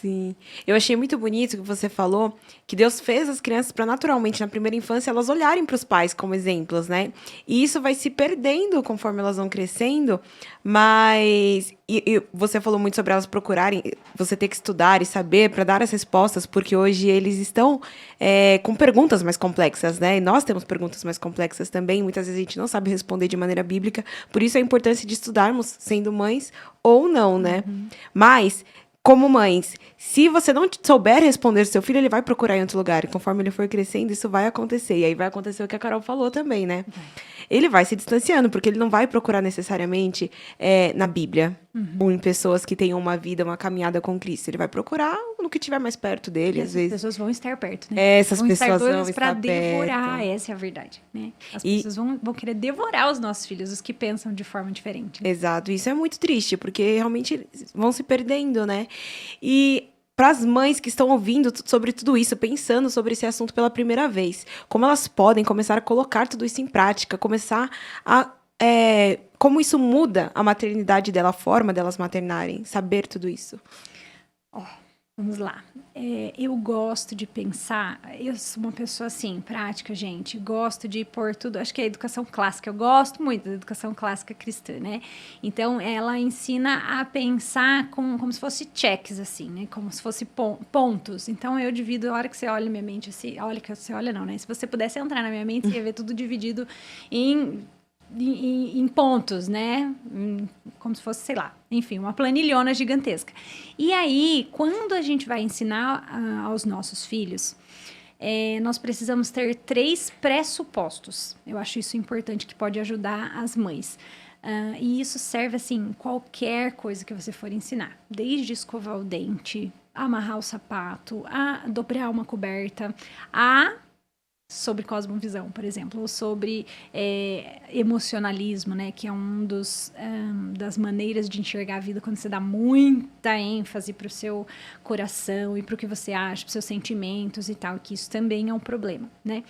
Speaker 2: Sim. Eu achei muito bonito que você falou que Deus fez as crianças para naturalmente, na primeira infância, elas olharem para os pais como exemplos, né? E isso vai se perdendo conforme elas vão crescendo, mas e você falou muito sobre elas procurarem, você ter que estudar e saber para dar as respostas, porque hoje eles estão com perguntas mais complexas, né? E nós temos perguntas mais complexas também, muitas vezes a gente não sabe responder de maneira bíblica, por isso a importância de estudarmos sendo mães ou não, né? Mas como mães, se você não souber responder seu filho, ele vai procurar em outro lugar. E conforme ele for crescendo, isso vai acontecer. E aí vai acontecer o que a Carol falou também, né? Ele vai se distanciando, porque ele não vai procurar necessariamente na Bíblia. Ou em pessoas que tenham uma vida, uma caminhada com Cristo. Ele vai procurar no que estiver mais perto dele,
Speaker 3: E
Speaker 2: às
Speaker 3: essas
Speaker 2: vezes.
Speaker 3: pessoas vão estar perto, né?
Speaker 2: Essas
Speaker 3: vão estar
Speaker 2: pessoas
Speaker 3: doidas
Speaker 2: vão
Speaker 3: para
Speaker 2: estar
Speaker 3: devorar,
Speaker 2: perto.
Speaker 3: essa é a verdade, né? As
Speaker 2: E-
Speaker 3: pessoas vão querer devorar os nossos filhos, os que pensam de forma diferente.
Speaker 2: Exato, isso é muito triste, porque realmente vão se perdendo, né? E para as mães que estão ouvindo sobre tudo isso, pensando sobre esse assunto pela primeira vez, como elas podem começar a colocar tudo isso em prática, começar a. Como isso muda a maternidade dela, a forma delas maternarem, saber tudo isso.
Speaker 3: Vamos lá. Eu gosto de pensar, eu sou uma pessoa assim, prática, gente, gosto de pôr tudo, acho que é a educação clássica, eu gosto muito da educação clássica cristã, né? Então, ela ensina a pensar como se fosse cheques, assim, né? Como se fosse pontos. Então, eu divido, a hora que você olha minha mente, assim, olha que você olha não, né? Se você pudesse entrar na minha mente, você ia ver tudo dividido em pontos, né? Como se fosse, sei lá, enfim, uma planilhona gigantesca. E aí, quando a gente vai ensinar aos nossos filhos, nós precisamos ter 3 pressupostos. Eu acho isso importante, que pode ajudar as mães. E isso serve, assim, qualquer coisa que você for ensinar. Desde escovar o dente, amarrar o sapato, a dobrar uma coberta, sobre cosmovisão, por exemplo, ou sobre emocionalismo, né, que é das maneiras de enxergar a vida quando você dá muita ênfase para o seu coração e para o que você acha, para os seus sentimentos e tal, que isso também é um problema, né?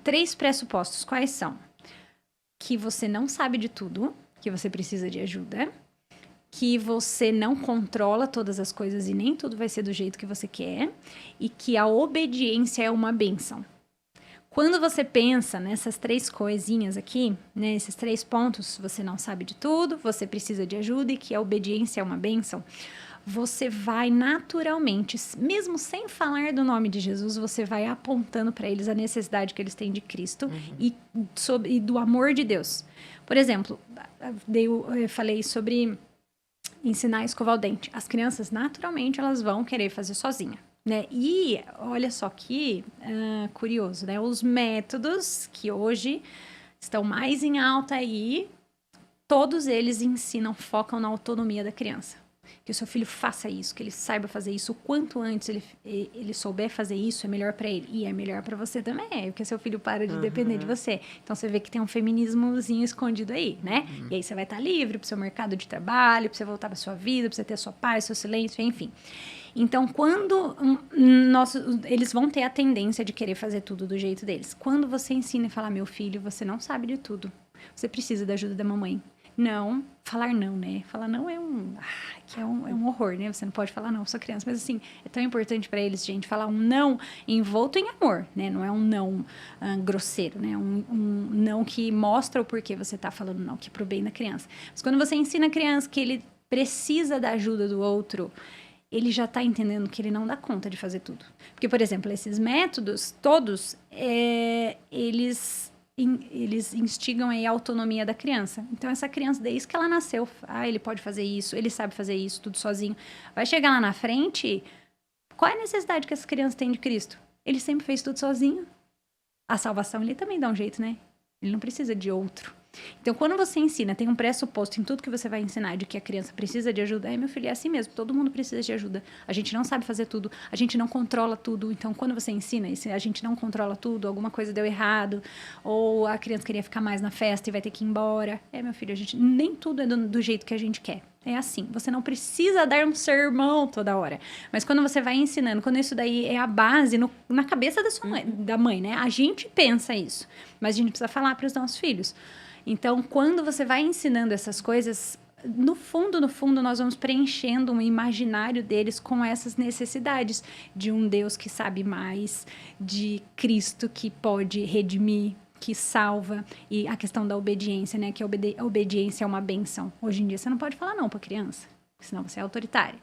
Speaker 3: 3 pressupostos, quais são? Que você não sabe de tudo, que você precisa de ajuda, que você não controla todas as coisas e nem tudo vai ser do jeito que você quer, e que a obediência é uma bênção. Quando você pensa nessas 3 coisinhas aqui, né, esses 3 pontos, você não sabe de tudo, você precisa de ajuda e que a obediência é uma bênção, você vai naturalmente, mesmo sem falar do nome de Jesus, você vai apontando para eles a necessidade que eles têm de Cristo e do amor de Deus. Por exemplo, eu falei sobre ensinar a escovar o dente. As crianças, naturalmente, elas vão querer fazer sozinha. Né? E olha só que curioso, né? Os métodos que hoje estão mais em alta aí, todos eles focam na autonomia da criança. Que o seu filho faça isso, que ele saiba fazer isso. O quanto antes ele souber fazer isso, é melhor para ele. E é melhor para você também, porque seu filho para de depender de você. Então, você vê que tem um feminismozinho escondido aí, né? E aí você vai estar livre pro seu mercado de trabalho, pra você voltar pra sua vida, pra você ter a sua paz, seu silêncio, enfim. Então, quando eles vão ter a tendência de querer fazer tudo do jeito deles. Quando você ensina e fala, meu filho, você não sabe de tudo. Você precisa da ajuda da mamãe. Não, falar não, né? Falar não é um horror, né? Você não pode falar não pra sua criança. Mas, assim, é tão importante para eles, gente, falar um não envolto em amor, né? Não é um não grosseiro, né? Um não que mostra o porquê você tá falando não, que é pro bem da criança. Mas quando você ensina a criança que ele precisa da ajuda do outro, ele já está entendendo que ele não dá conta de fazer tudo. Porque, por exemplo, esses métodos todos, eles instigam aí a autonomia da criança. Então, essa criança, desde que ela nasceu, ele pode fazer isso, ele sabe fazer isso, tudo sozinho. Vai chegar lá na frente, qual é a necessidade que essa criança tem de Cristo? Ele sempre fez tudo sozinho. A salvação, ele também dá um jeito, né? Ele não precisa de outro. Então, quando você ensina, tem um pressuposto em tudo que você vai ensinar de que a criança precisa de ajuda. Meu filho, é assim mesmo, todo mundo precisa de ajuda. A gente não sabe fazer tudo, a gente não controla tudo. Então, quando você ensina, e se a gente não controla tudo, alguma coisa deu errado, ou a criança queria ficar mais na festa e vai ter que ir embora. Meu filho, nem tudo é do jeito que a gente quer. É assim, você não precisa dar um sermão toda hora. Mas quando você vai ensinando, quando isso daí é a base na cabeça da sua mãe, da mãe, né? A gente pensa isso, mas a gente precisa falar para os nossos filhos. Então, quando você vai ensinando essas coisas, no fundo, nós vamos preenchendo um imaginário deles com essas necessidades de um Deus que sabe mais, de Cristo que pode redimir, que salva, e a questão da obediência, né? Que a obediência é uma benção. Hoje em dia, você não pode falar não para criança, senão você é autoritária.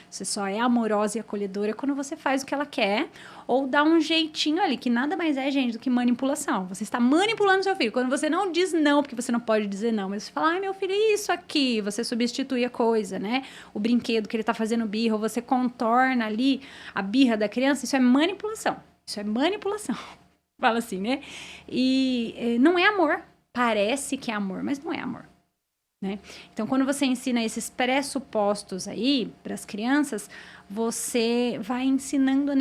Speaker 3: Você só é amorosa e acolhedora quando você faz o que ela quer ou dá um jeitinho ali, que nada mais é, gente, do que manipulação. Você está manipulando seu filho. Quando você não diz não, porque você não pode dizer não, mas você fala, meu filho, isso aqui, você substitui a coisa, né? O brinquedo que ele está fazendo birra, ou você contorna ali a birra da criança, isso é manipulação. Isso é manipulação. Fala assim, né? E não é amor. Parece que é amor, mas não é amor. Né? Então, quando você ensina esses pressupostos aí para as crianças, você vai ensinando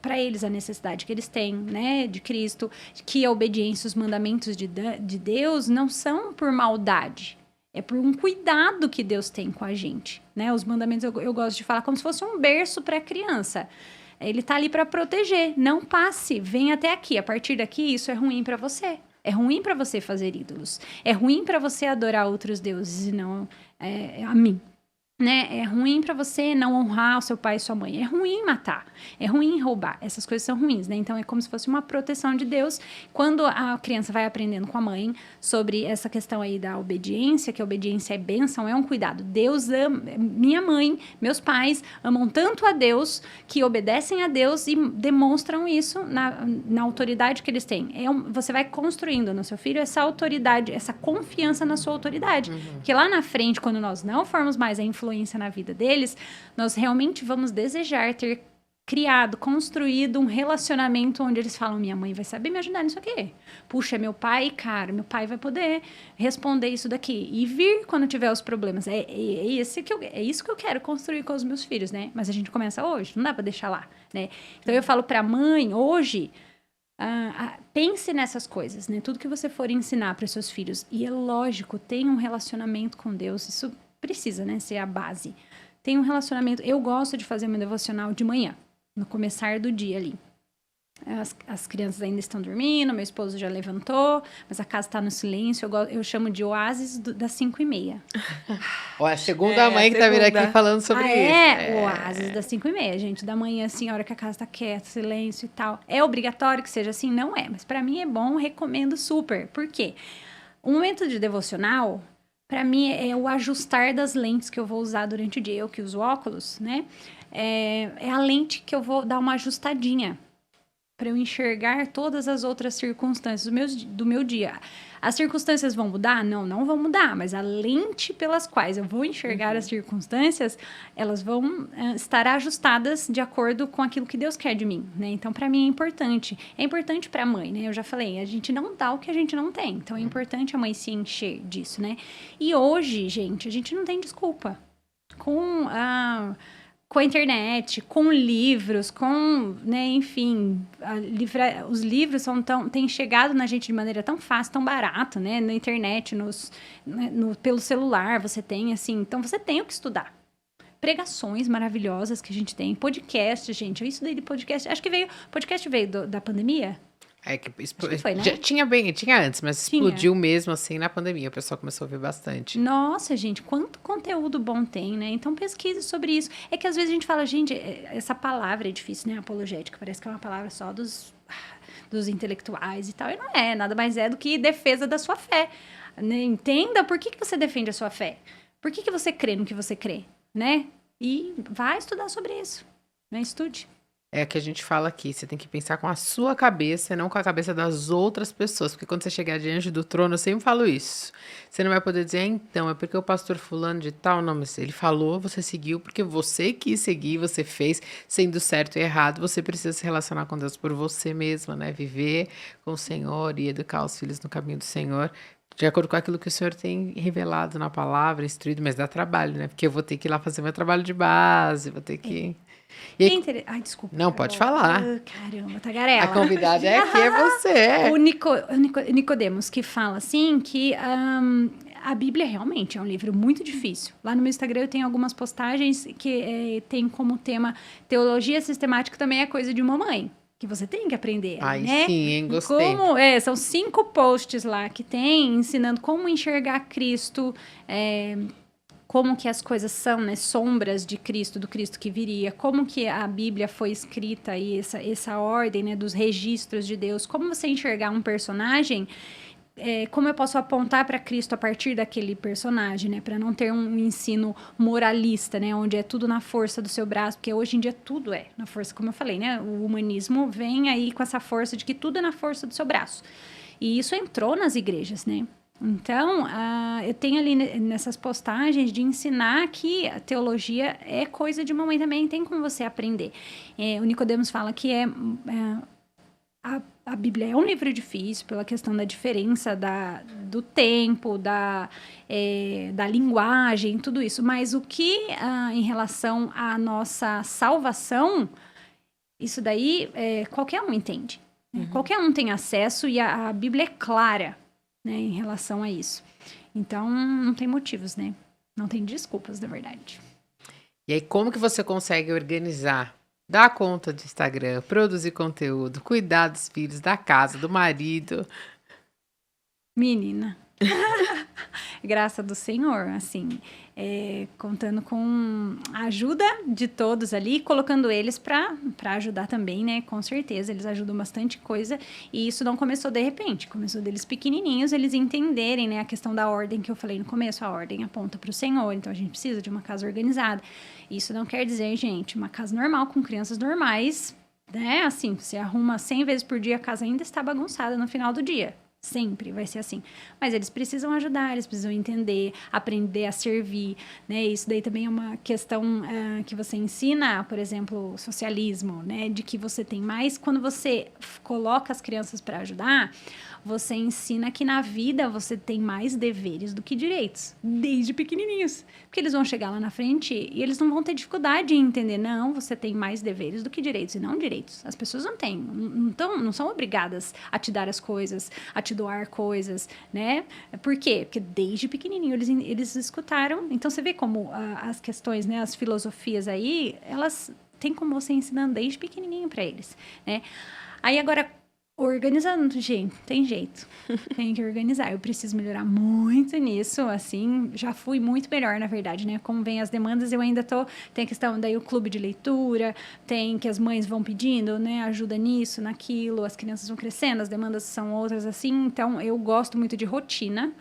Speaker 3: para eles a necessidade que eles têm, né, de Cristo, que a obediência, os mandamentos de Deus não são por maldade, é por um cuidado que Deus tem com a gente, né? Os mandamentos eu gosto de falar como se fosse um berço para a criança. Ele tá ali para proteger. Não passe, vem até aqui. A partir daqui, isso é ruim para você. É ruim para você fazer ídolos. É ruim para você adorar outros deuses e não a mim. Né? É ruim para você não honrar o seu pai e sua mãe. É ruim matar. É ruim roubar. Essas coisas são ruins, né? Então, é como se fosse uma proteção de Deus. Quando a criança vai aprendendo com a mãe sobre essa questão aí da obediência, que a obediência é bênção, é um cuidado. Deus ama... Minha mãe, meus pais amam tanto a Deus que obedecem a Deus e demonstram isso na autoridade que eles têm. Você vai construindo no seu filho essa autoridade, essa confiança na sua autoridade. Porque lá na frente, quando nós não formos mais a influência na vida deles, nós realmente vamos desejar ter criado, construído um relacionamento onde eles falam, minha mãe vai saber me ajudar nisso aqui. Puxa, meu pai, cara, meu pai vai poder responder isso daqui. E vir quando tiver os problemas. É isso que eu quero construir com os meus filhos, né? Mas a gente começa hoje, não dá pra deixar lá, né? Então eu falo pra mãe, hoje, pense nessas coisas, né? Tudo que você for ensinar para seus filhos. E é lógico, tenha um relacionamento com Deus. Isso precisa, né, ser a base. Tem um relacionamento... Eu gosto de fazer meu devocional de manhã, no começar do dia ali. As crianças ainda estão dormindo, meu esposo já levantou, mas a casa está no silêncio. Eu chamo de oásis das 5h30.
Speaker 1: Ó, a segunda mãe que tá vindo aqui falando sobre isso.
Speaker 3: Oásis das 5h30, gente. Da manhã, assim, a hora que a casa está quieta, silêncio e tal. É obrigatório que seja assim? Não é. Mas para mim é bom, recomendo super. Por quê? O momento de devocional... Para mim, é o ajustar das lentes que eu vou usar durante o dia. Eu que uso óculos, né? É a lente que eu vou dar uma ajustadinha para eu enxergar todas as outras circunstâncias do meu dia. As circunstâncias vão mudar? Não vão mudar. Mas a lente pelas quais eu vou enxergar as circunstâncias, elas vão estar ajustadas de acordo com aquilo que Deus quer de mim, né? Então, para mim, é importante. É importante para a mãe, né? Eu já falei, a gente não dá o que a gente não tem. Então, é importante a mãe se encher disso, né? E hoje, gente, a gente não tem desculpa. Com a internet, com livros, né, enfim, os livros têm chegado na gente de maneira tão fácil, tão barato, né, na internet, pelo celular, você tem, assim, então você tem o que estudar. Pregações maravilhosas que a gente tem, podcast, gente, isso daí de podcast, acho que podcast veio da pandemia.
Speaker 1: Foi, né? Tinha antes, mas explodiu mesmo assim na pandemia. O pessoal começou a ouvir bastante.
Speaker 3: Nossa, gente, quanto conteúdo bom tem, né? Então pesquise sobre isso. É que às vezes a gente fala, gente, essa palavra é difícil, né? Apologética, parece que é uma palavra só dos intelectuais e tal. E não é, nada mais é do que defesa da sua fé. Né? Entenda por que você defende a sua fé. Por que você crê no que você crê, né? E vai estudar sobre isso, né? Estude.
Speaker 1: É que a gente fala aqui, você tem que pensar com a sua cabeça e não com a cabeça das outras pessoas. Porque quando você chegar diante do trono, eu sempre falo isso. Você não vai poder dizer, então, é porque o pastor fulano de tal, não, mas ele falou, você seguiu, porque você quis seguir, você fez, sendo certo e errado, você precisa se relacionar com Deus por você mesma, né? Viver com o Senhor e educar os filhos no caminho do Senhor. De acordo com aquilo que o senhor tem revelado na palavra, instruído, mas dá trabalho, né? Porque eu vou ter que ir lá fazer meu trabalho de base, vou ter que... E aí,
Speaker 3: Ai, desculpa.
Speaker 1: não, pode falar.
Speaker 3: Caramba,
Speaker 1: A
Speaker 3: tagarela.
Speaker 1: convidada é aqui, é você.
Speaker 3: O Nicodemos que fala assim que a Bíblia realmente é um livro muito difícil. Lá no meu Instagram eu tenho algumas postagens que tem como tema teologia sistemática também é coisa de uma mãe. Que você tem que aprender,
Speaker 1: Ai,
Speaker 3: né?
Speaker 1: sim, hein? Gostei.
Speaker 3: São 5 posts lá que tem ensinando como enxergar Cristo, como que as coisas são, né, sombras de Cristo, do Cristo que viria, como que a Bíblia foi escrita e essa ordem, né, dos registros de Deus, como você enxergar um personagem, como eu posso apontar para Cristo a partir daquele personagem, né, para não ter um ensino moralista, né, onde é tudo na força do seu braço, porque hoje em dia tudo é na força, como eu falei, né, o humanismo vem aí com essa força de que tudo é na força do seu braço, e isso entrou nas igrejas, né. Então, eu tenho ali nessas postagens de ensinar que a teologia é coisa de mamãe também, tem como você aprender. O Nicodemos fala que a Bíblia é um livro difícil pela questão da diferença do tempo, da linguagem, tudo isso. Mas o que, em relação à nossa salvação, isso daí qualquer um entende. Né? Qualquer um tem acesso e a Bíblia é clara, né, em relação a isso. Então, não tem motivos, né? Não tem desculpas, na verdade.
Speaker 1: E aí, como que você consegue organizar? Dar conta de Instagram, produzir conteúdo, cuidar dos filhos, da casa, do marido?
Speaker 3: Menina. Graça do Senhor, assim, contando com a ajuda de todos ali, colocando eles para ajudar também, né? Com certeza, eles ajudam bastante coisa. E isso não começou de repente, começou deles pequenininhos, eles entenderem, né? A questão da ordem que eu falei no começo, a ordem aponta para o Senhor, então a gente precisa de uma casa organizada. Isso não quer dizer, gente, uma casa normal com crianças normais, né? Assim, você arruma 100 vezes por dia, a casa ainda está bagunçada no final do dia. Sempre vai ser assim. Mas eles precisam ajudar, eles precisam entender, aprender a servir, né? Isso daí também é uma questão que você ensina, por exemplo, socialismo, né? De que você tem mais... Quando você coloca as crianças para ajudar, você ensina que na vida você tem mais deveres do que direitos, desde pequenininhos. Porque eles vão chegar lá na frente e eles não vão ter dificuldade em entender, não, você tem mais deveres do que direitos, e não direitos. As pessoas não têm, não são obrigadas a te dar as coisas, a te doar coisas, né? Por quê? Porque desde pequenininho eles escutaram. Então, você vê como as questões, né, as filosofias aí, elas têm como você ensinando desde pequenininho para eles, né? Aí, agora, organizando, gente, tem jeito. Tem que organizar. Eu preciso melhorar muito nisso, assim, já fui muito melhor, na verdade, né? Como vem as demandas, eu ainda tem a questão daí o clube de leitura, tem que as mães vão pedindo, né? Ajuda nisso, naquilo, as crianças vão crescendo, as demandas são outras, assim. Então, eu gosto muito de rotina.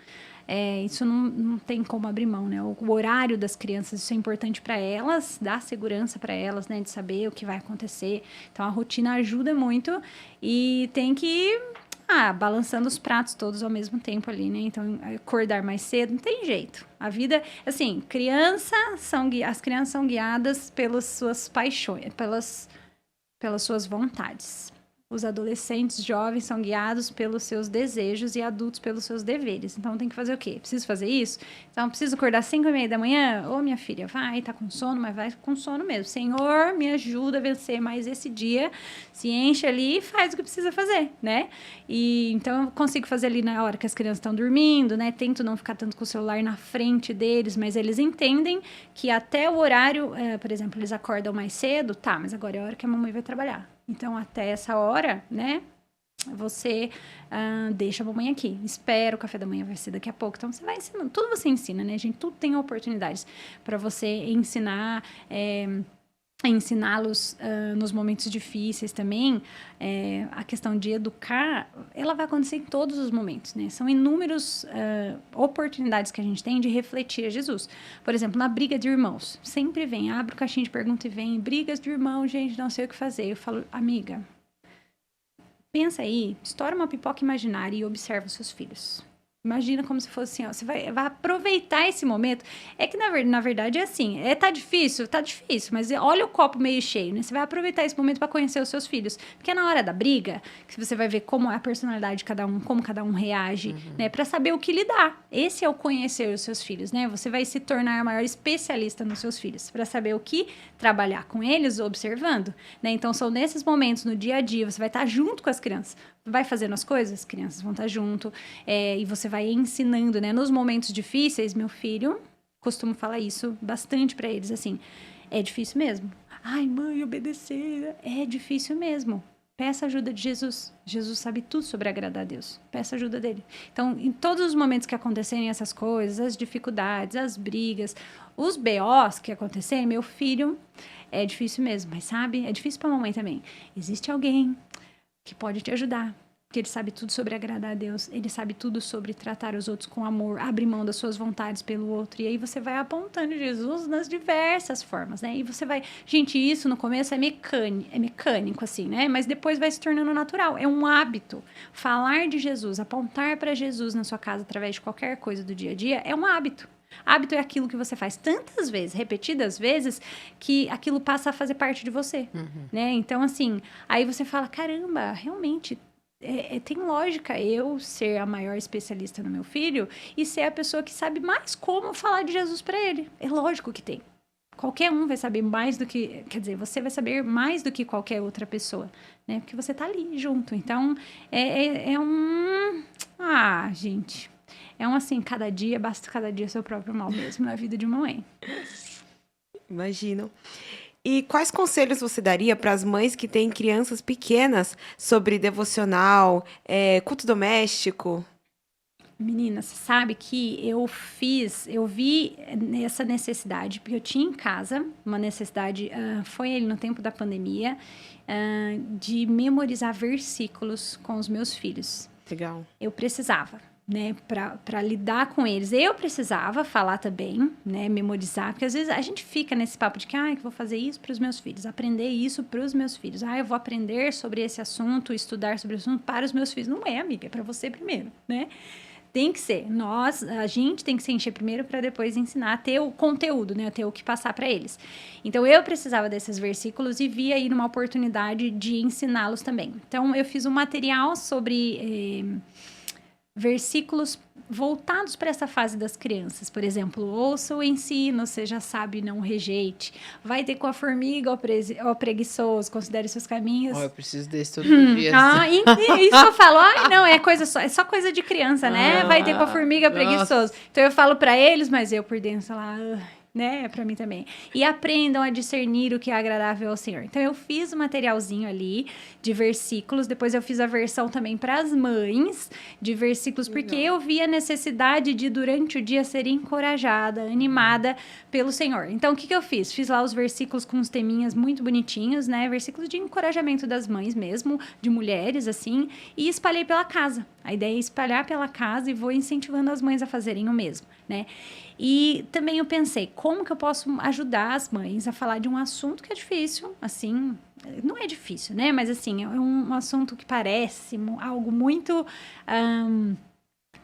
Speaker 3: Isso não tem como abrir mão, né? O horário das crianças, isso é importante para elas, dá segurança para elas, né? De saber o que vai acontecer. Então, a rotina ajuda muito e tem que ir balançando os pratos todos ao mesmo tempo ali, né? Então, acordar mais cedo, não tem jeito. A vida, assim, as crianças são guiadas pelas suas paixões, pelas suas vontades. Os adolescentes jovens são guiados pelos seus desejos e adultos pelos seus deveres. Então, tem que fazer o quê? Preciso fazer isso? Então, preciso acordar às 5h30 da manhã? Ô, minha filha, vai, tá com sono, mas vai com sono mesmo. Senhor, me ajuda a vencer mais esse dia. Se enche ali e faz o que precisa fazer, né? E, então, eu consigo fazer ali na hora que as crianças estão dormindo, né? Tento não ficar tanto com o celular na frente deles, mas eles entendem que até o horário, por exemplo, eles acordam mais cedo, tá, mas agora é a hora que a mamãe vai trabalhar. Então, até essa hora, né, você deixa a mamãe aqui. Espera, o café da manhã vai ser daqui a pouco. Então, você vai ensinando. Tudo você ensina, né, gente? Tudo tem oportunidades para você ensinar, ensiná-los nos momentos difíceis também. A questão de educar, ela vai acontecer em todos os momentos, né? São inúmeras oportunidades que a gente tem de refletir a Jesus. Por exemplo, na briga de irmãos. Sempre vem, abre o caixinho de pergunta e vem, brigas de irmão, gente, não sei o que fazer. Eu falo, amiga, pensa aí, estoura uma pipoca imaginária e observa os seus filhos. Imagina como se fosse assim, ó, você vai aproveitar esse momento. É que, na verdade, é assim, tá difícil, mas olha o copo meio cheio, né? Você vai aproveitar esse momento para conhecer os seus filhos. Porque é na hora da briga, que você vai ver como é a personalidade de cada um, como cada um reage, né? Para saber o que lidar. Esse é o conhecer os seus filhos, né? Você vai se tornar a maior especialista nos seus filhos, para saber o que trabalhar com eles, observando, né? Então, são nesses momentos, no dia a dia, você vai estar junto com as crianças. Vai fazendo as coisas, as crianças vão estar junto, e você vai ensinando, né? Nos momentos difíceis, meu filho, costumo falar isso bastante para eles, assim, é difícil mesmo. Ai, mãe, obedecer, é difícil mesmo. Peça ajuda de Jesus. Jesus sabe tudo sobre agradar a Deus. Peça ajuda dele. Então, em todos os momentos que acontecerem essas coisas, as dificuldades, as brigas, os BOs que acontecerem, meu filho, é difícil mesmo, mas sabe, é difícil para a mamãe também. Existe alguém que pode te ajudar, porque ele sabe tudo sobre agradar a Deus, ele sabe tudo sobre tratar os outros com amor, abrir mão das suas vontades pelo outro, e aí você vai apontando Jesus nas diversas formas, né? E você vai... Gente, isso no começo é mecânico, assim, né? Mas depois vai se tornando natural, é um hábito. Falar de Jesus, apontar para Jesus na sua casa através de qualquer coisa do dia a dia é um hábito. Hábito é aquilo que você faz tantas vezes, repetidas vezes, que aquilo passa a fazer parte de você, né? Então, assim, aí você fala, caramba, realmente, tem lógica eu ser a maior especialista no meu filho e ser a pessoa que sabe mais como falar de Jesus para ele. É lógico que tem. Qualquer um vai saber mais do que... Quer dizer, você vai saber mais do que qualquer outra pessoa, né? Porque você tá ali junto. Então, é um... Ah, gente... É um assim, basta cada dia seu próprio mal mesmo na vida de uma mãe.
Speaker 2: Imagino. E quais conselhos você daria para as mães que têm crianças pequenas sobre devocional, culto doméstico?
Speaker 3: Menina, você sabe que eu vi essa necessidade, porque eu tinha em casa uma necessidade, foi ali no tempo da pandemia, de memorizar versículos com os meus filhos.
Speaker 2: Legal.
Speaker 3: Eu precisava, né, para lidar com eles. Eu precisava falar também, né, memorizar, porque às vezes a gente fica nesse papo de que, que eu vou fazer isso para os meus filhos, aprender isso para os meus filhos. Eu vou aprender sobre esse assunto, estudar sobre o assunto para os meus filhos. Não é, amiga, é para você primeiro, né? Tem que ser. A gente tem que se encher primeiro para depois ensinar a ter o conteúdo, né? A ter o que passar para eles. Então, eu precisava desses versículos e vi aí uma oportunidade de ensiná-los também. Então, eu fiz um material sobre versículos voltados para essa fase das crianças. Por exemplo, ouça o ensino, seja sábio e não rejeite. Vai ter com a formiga, ó preguiçoso, considere seus caminhos.
Speaker 1: Eu preciso desse todo dia.
Speaker 3: Isso eu falo, não, é só coisa de criança, né? Vai ter com a formiga, preguiçoso. Então eu falo para eles, mas eu por dentro lá... né? Para mim também. E aprendam a discernir o que é agradável ao Senhor. Então, eu fiz um materialzinho ali de versículos. Depois, eu fiz a versão também para as mães de versículos, porque eu vi a necessidade de, durante o dia, ser encorajada, animada pelo Senhor. Então, o que eu fiz? Fiz lá os versículos com os teminhas muito bonitinhos, né? Versículos de encorajamento das mães mesmo, de mulheres, assim, e espalhei pela casa. A ideia é espalhar pela casa e vou incentivando as mães a fazerem o mesmo, né? E também eu pensei, como que eu posso ajudar as mães a falar de um assunto que é difícil, assim, não é difícil, né? Mas, assim, é um assunto que parece algo muito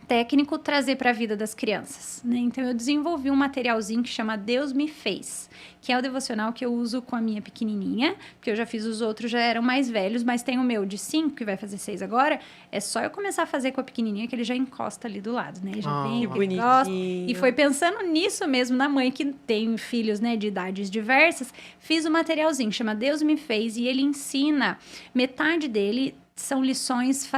Speaker 3: técnico, trazer para a vida das crianças, né? Então, eu desenvolvi um materialzinho que chama Deus Me Fez, que é o devocional que eu uso com a minha pequenininha, porque eu já fiz os outros, já eram mais velhos, mas tem o meu de 5, que vai fazer 6 agora, é só eu começar a fazer com a pequenininha, que ele já encosta ali do lado, né? Já vem,
Speaker 2: bonitinho.
Speaker 3: Gosta, e foi pensando nisso mesmo, na mãe que tem filhos, né, de idades diversas, fiz um materialzinho, chama Deus Me Fez, e ele ensina, metade dele são lições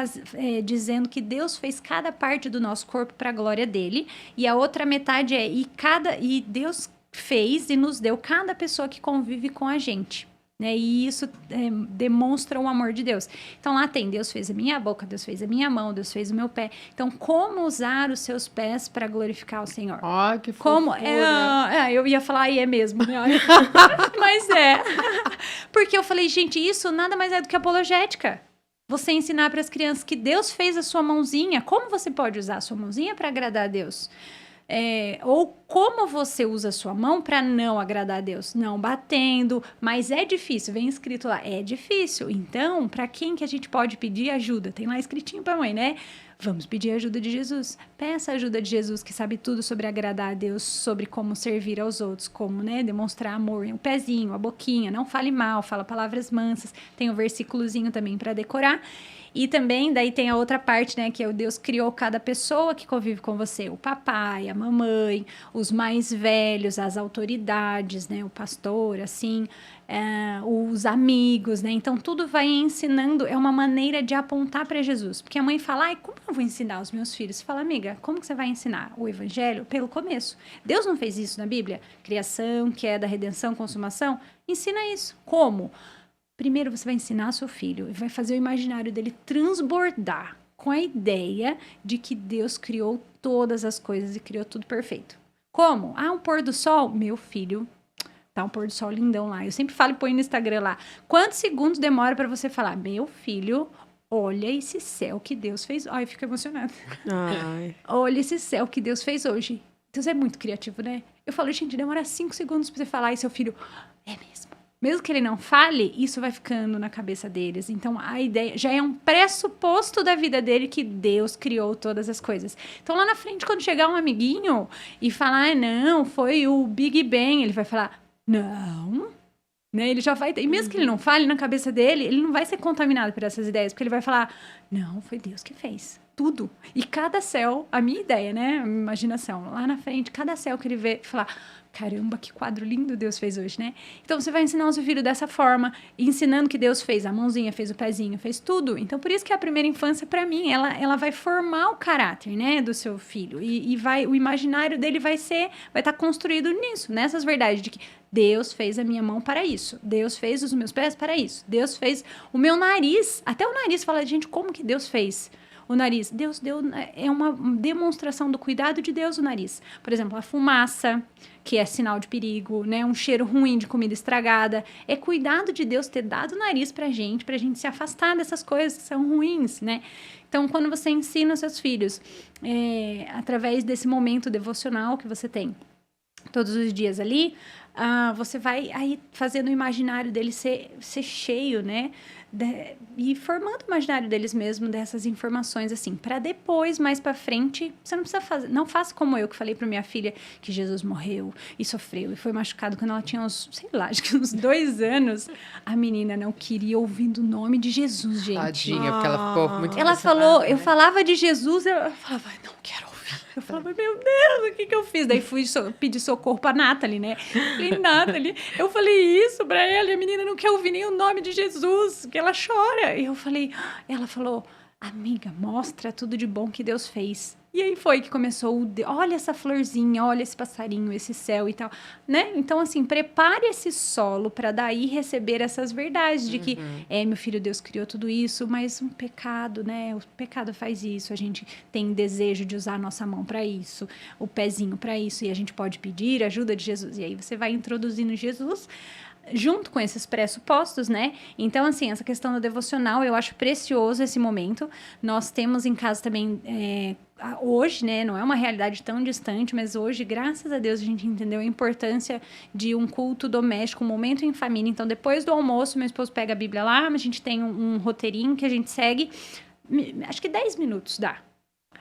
Speaker 3: dizendo que Deus fez cada parte do nosso corpo para a glória dele, e a outra metade e Deus fez e nos deu cada pessoa que convive com a gente, né? E isso demonstra o amor de Deus. Então lá tem, Deus fez a minha boca, Deus fez a minha mão, Deus fez o meu pé. Então, como usar os seus pés para glorificar o Senhor?
Speaker 1: Que fofura.
Speaker 3: Eu ia falar, é mesmo, né? Mas porque eu falei, gente, isso nada mais é do que apologética. Você ensinar para as crianças que Deus fez a sua mãozinha. Como você pode usar a sua mãozinha para agradar a Deus? Ou como você usa a sua mão para não agradar a Deus? Não batendo, mas é difícil, vem escrito lá, é difícil. Então, para quem que a gente pode pedir ajuda? Tem lá escritinho para mãe, né? Vamos pedir a ajuda de Jesus. Peça a ajuda de Jesus, que sabe tudo sobre agradar a Deus, sobre como servir aos outros, como, né, demonstrar amor. O pezinho, a boquinha, não fale mal, fala palavras mansas. Tem um versículozinho também para decorar. E também, daí tem a outra parte, né, que é o Deus criou cada pessoa que convive com você. O papai, a mamãe, os mais velhos, as autoridades, né, o pastor, assim, os amigos, né? Então, tudo vai ensinando, é uma maneira de apontar para Jesus. Porque a mãe fala, ai, como eu vou ensinar os meus filhos? Você fala, amiga, como que você vai ensinar o evangelho? Pelo começo. Deus não fez isso na Bíblia? Criação, queda, redenção, consumação? Ensina isso. Como? Primeiro você vai ensinar seu filho e vai fazer o imaginário dele transbordar com a ideia de que Deus criou todas as coisas e criou tudo perfeito. Como? Ah, um pôr do sol? Meu filho, tá um pôr do sol lindão lá. Eu sempre falo e põe no Instagram lá. Quantos segundos demora para você falar? Meu filho, olha esse céu que Deus fez. Ai, eu fico emocionada.
Speaker 2: Ai.
Speaker 3: Olha esse céu que Deus fez hoje. Deus é muito criativo, né? Eu falo, gente, demora 5 segundos pra você falar e seu filho, é mesmo. Mesmo que ele não fale, isso vai ficando na cabeça deles. Então, a ideia já é um pressuposto da vida dele que Deus criou todas as coisas. Então, lá na frente, quando chegar um amiguinho e falar, ah, não, foi o Big Bang, ele vai falar, não, né? Ele já vai ter, e mesmo que ele não fale na cabeça dele, ele não vai ser contaminado por essas ideias, porque ele vai falar, não, foi Deus que fez tudo. E cada céu, a minha ideia, né? A minha imaginação, lá na frente, cada céu que ele vê, falar, caramba, que quadro lindo Deus fez hoje, né? Então, você vai ensinar o seu filho dessa forma, ensinando que Deus fez a mãozinha, fez o pezinho, fez tudo. Então, por isso que a primeira infância, para mim, ela vai formar o caráter, né, do seu filho. E o imaginário dele vai estar construído nisso, nessas verdades de que Deus fez a minha mão para isso. Deus fez os meus pés para isso. Deus fez o meu nariz. Até o nariz fala, gente, como que Deus fez o nariz? Deus deu, é uma demonstração do cuidado de Deus o nariz. Por exemplo, a fumaça, que é sinal de perigo, né? Um cheiro ruim de comida estragada. É cuidado de Deus ter dado o nariz pra gente se afastar dessas coisas que são ruins, né? Então, quando você ensina os seus filhos, através desse momento devocional que você tem todos os dias ali, você vai aí fazendo o imaginário deles ser cheio, né? E formando o imaginário deles mesmo dessas informações, assim, para depois, mais para frente, você não precisa fazer, não faça como eu, que falei para minha filha que Jesus morreu e sofreu e foi machucado quando ela tinha uns, sei lá, acho que uns 2 anos. A menina não queria ouvir o nome de Jesus, gente.
Speaker 1: Tadinha, porque ela ficou muito
Speaker 3: Ela falou,
Speaker 1: impressionada,
Speaker 3: eu
Speaker 1: né?
Speaker 3: falava de Jesus, eu falava, não quero ouvir. Eu falava, meu Deus, o que eu fiz? Daí fui pedir socorro pra Nathalie, né? Falei, Nathalie, eu falei isso pra ela e a menina não quer ouvir nem o nome de Jesus, que ela chora. E ela falou, amiga, mostra tudo de bom que Deus fez. E aí foi que começou olha essa florzinha, olha esse passarinho, esse céu e tal, né? Então, assim, prepare esse solo para daí receber essas verdades de que, meu filho, Deus criou tudo isso, mas um pecado, né? O pecado faz isso, a gente tem desejo de usar a nossa mão para isso, o pezinho para isso, e a gente pode pedir ajuda de Jesus. E aí você vai introduzindo Jesus junto com esses pressupostos, né? Então, assim, essa questão do devocional, eu acho precioso esse momento. Nós temos em casa também, hoje, né? Não é uma realidade tão distante, mas hoje, graças a Deus, a gente entendeu a importância de um culto doméstico, um momento em família. Então, depois do almoço, meu esposo pega a Bíblia lá, a gente tem um roteirinho que a gente segue. Acho que 10 minutos dá.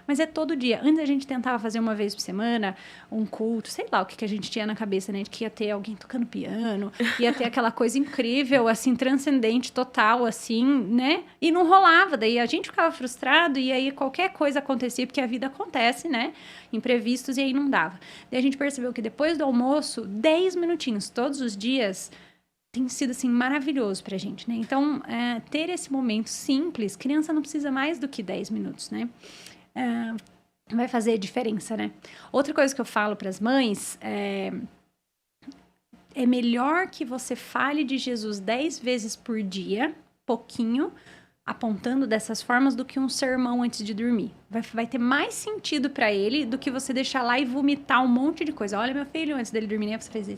Speaker 3: Mas é todo dia. Antes a gente tentava fazer uma vez por semana um culto, sei lá o que a gente tinha na cabeça, né? De que ia ter alguém tocando piano, ia ter aquela coisa incrível, assim, transcendente, total, assim, né? E não rolava. Daí a gente ficava frustrado e aí qualquer coisa acontecia, porque a vida acontece, né? Imprevistos, e aí não dava. Daí a gente percebeu que depois do almoço, 10 minutinhos todos os dias tem sido, assim, maravilhoso pra gente, né? Então, ter esse momento simples, criança não precisa mais do que 10 minutos, né? Vai fazer diferença, né? Outra coisa que eu falo para as mães é melhor que você fale de Jesus 10 vezes por dia, pouquinho, apontando dessas formas do que um sermão antes de dormir. Vai ter mais sentido para ele do que você deixar lá e vomitar um monte de coisa. Olha, meu filho, antes dele dormir, né, você fez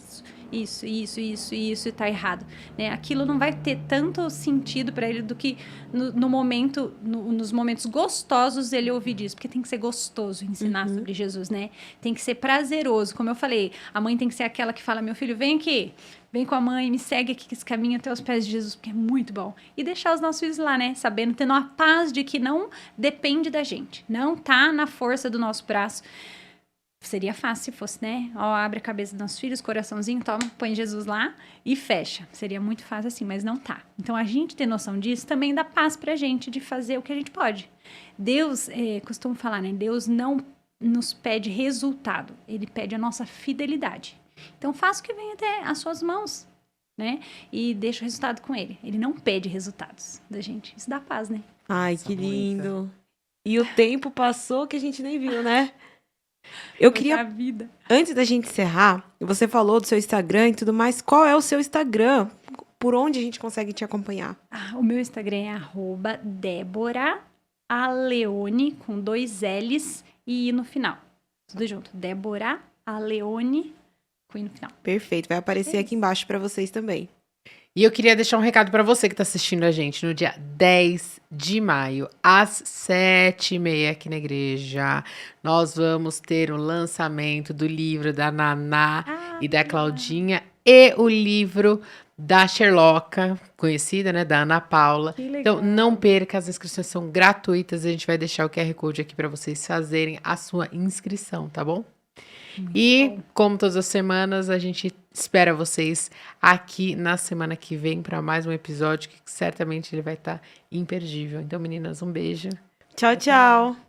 Speaker 3: isso e tá errado. Né? Aquilo não vai ter tanto sentido para ele do que no momento, nos momentos gostosos ele ouvir disso. Porque tem que ser gostoso ensinar sobre Jesus, né? Tem que ser prazeroso. Como eu falei, a mãe tem que ser aquela que fala, meu filho, vem aqui. Vem com a mãe, me segue aqui que esse caminho até os pés de Jesus, porque é muito bom. E deixar os nossos filhos lá, né? Sabendo, tendo a paz de que não depende da gente. Não tá na força do nosso braço. Seria fácil se fosse, né? Ó, abre a cabeça dos nossos filhos, coraçãozinho, toma, põe Jesus lá e fecha. Seria muito fácil assim, mas não tá. Então, a gente ter noção disso também dá paz pra gente de fazer o que a gente pode. Deus, costumo falar, né? Deus não nos pede resultado. Ele pede a nossa fidelidade. Então, faça o que vem até as suas mãos, né? E deixa o resultado com ele. Ele não pede resultados da gente. Isso dá paz, né?
Speaker 2: Ai, que lindo. E o tempo passou que a gente nem viu, né? Eu queria,
Speaker 3: vida.
Speaker 2: antes da gente encerrar, você falou do seu Instagram e tudo mais. Qual é o seu Instagram? Por onde a gente consegue te acompanhar?
Speaker 3: O meu Instagram é @Débora Aleone, com 2 L's e I no final. Tudo junto. Débora Aleone, com I no final.
Speaker 2: Perfeito, vai aparecer aqui embaixo para vocês também.
Speaker 1: E eu queria deixar um recado para você que está assistindo a gente no dia 10 de maio, às 7h30 aqui na igreja. Nós vamos ter o lançamento do livro da Naná e da Claudinha e o livro da Sherlocka, conhecida, né, da Ana Paula.
Speaker 3: Que legal.
Speaker 1: Então, não perca, as inscrições são gratuitas. A gente vai deixar o QR Code aqui para vocês fazerem a sua inscrição, tá bom? E, como todas as semanas, a gente espera vocês aqui na semana que vem para mais um episódio que certamente ele vai estar imperdível. Então, meninas, um beijo.
Speaker 2: Tchau, tchau.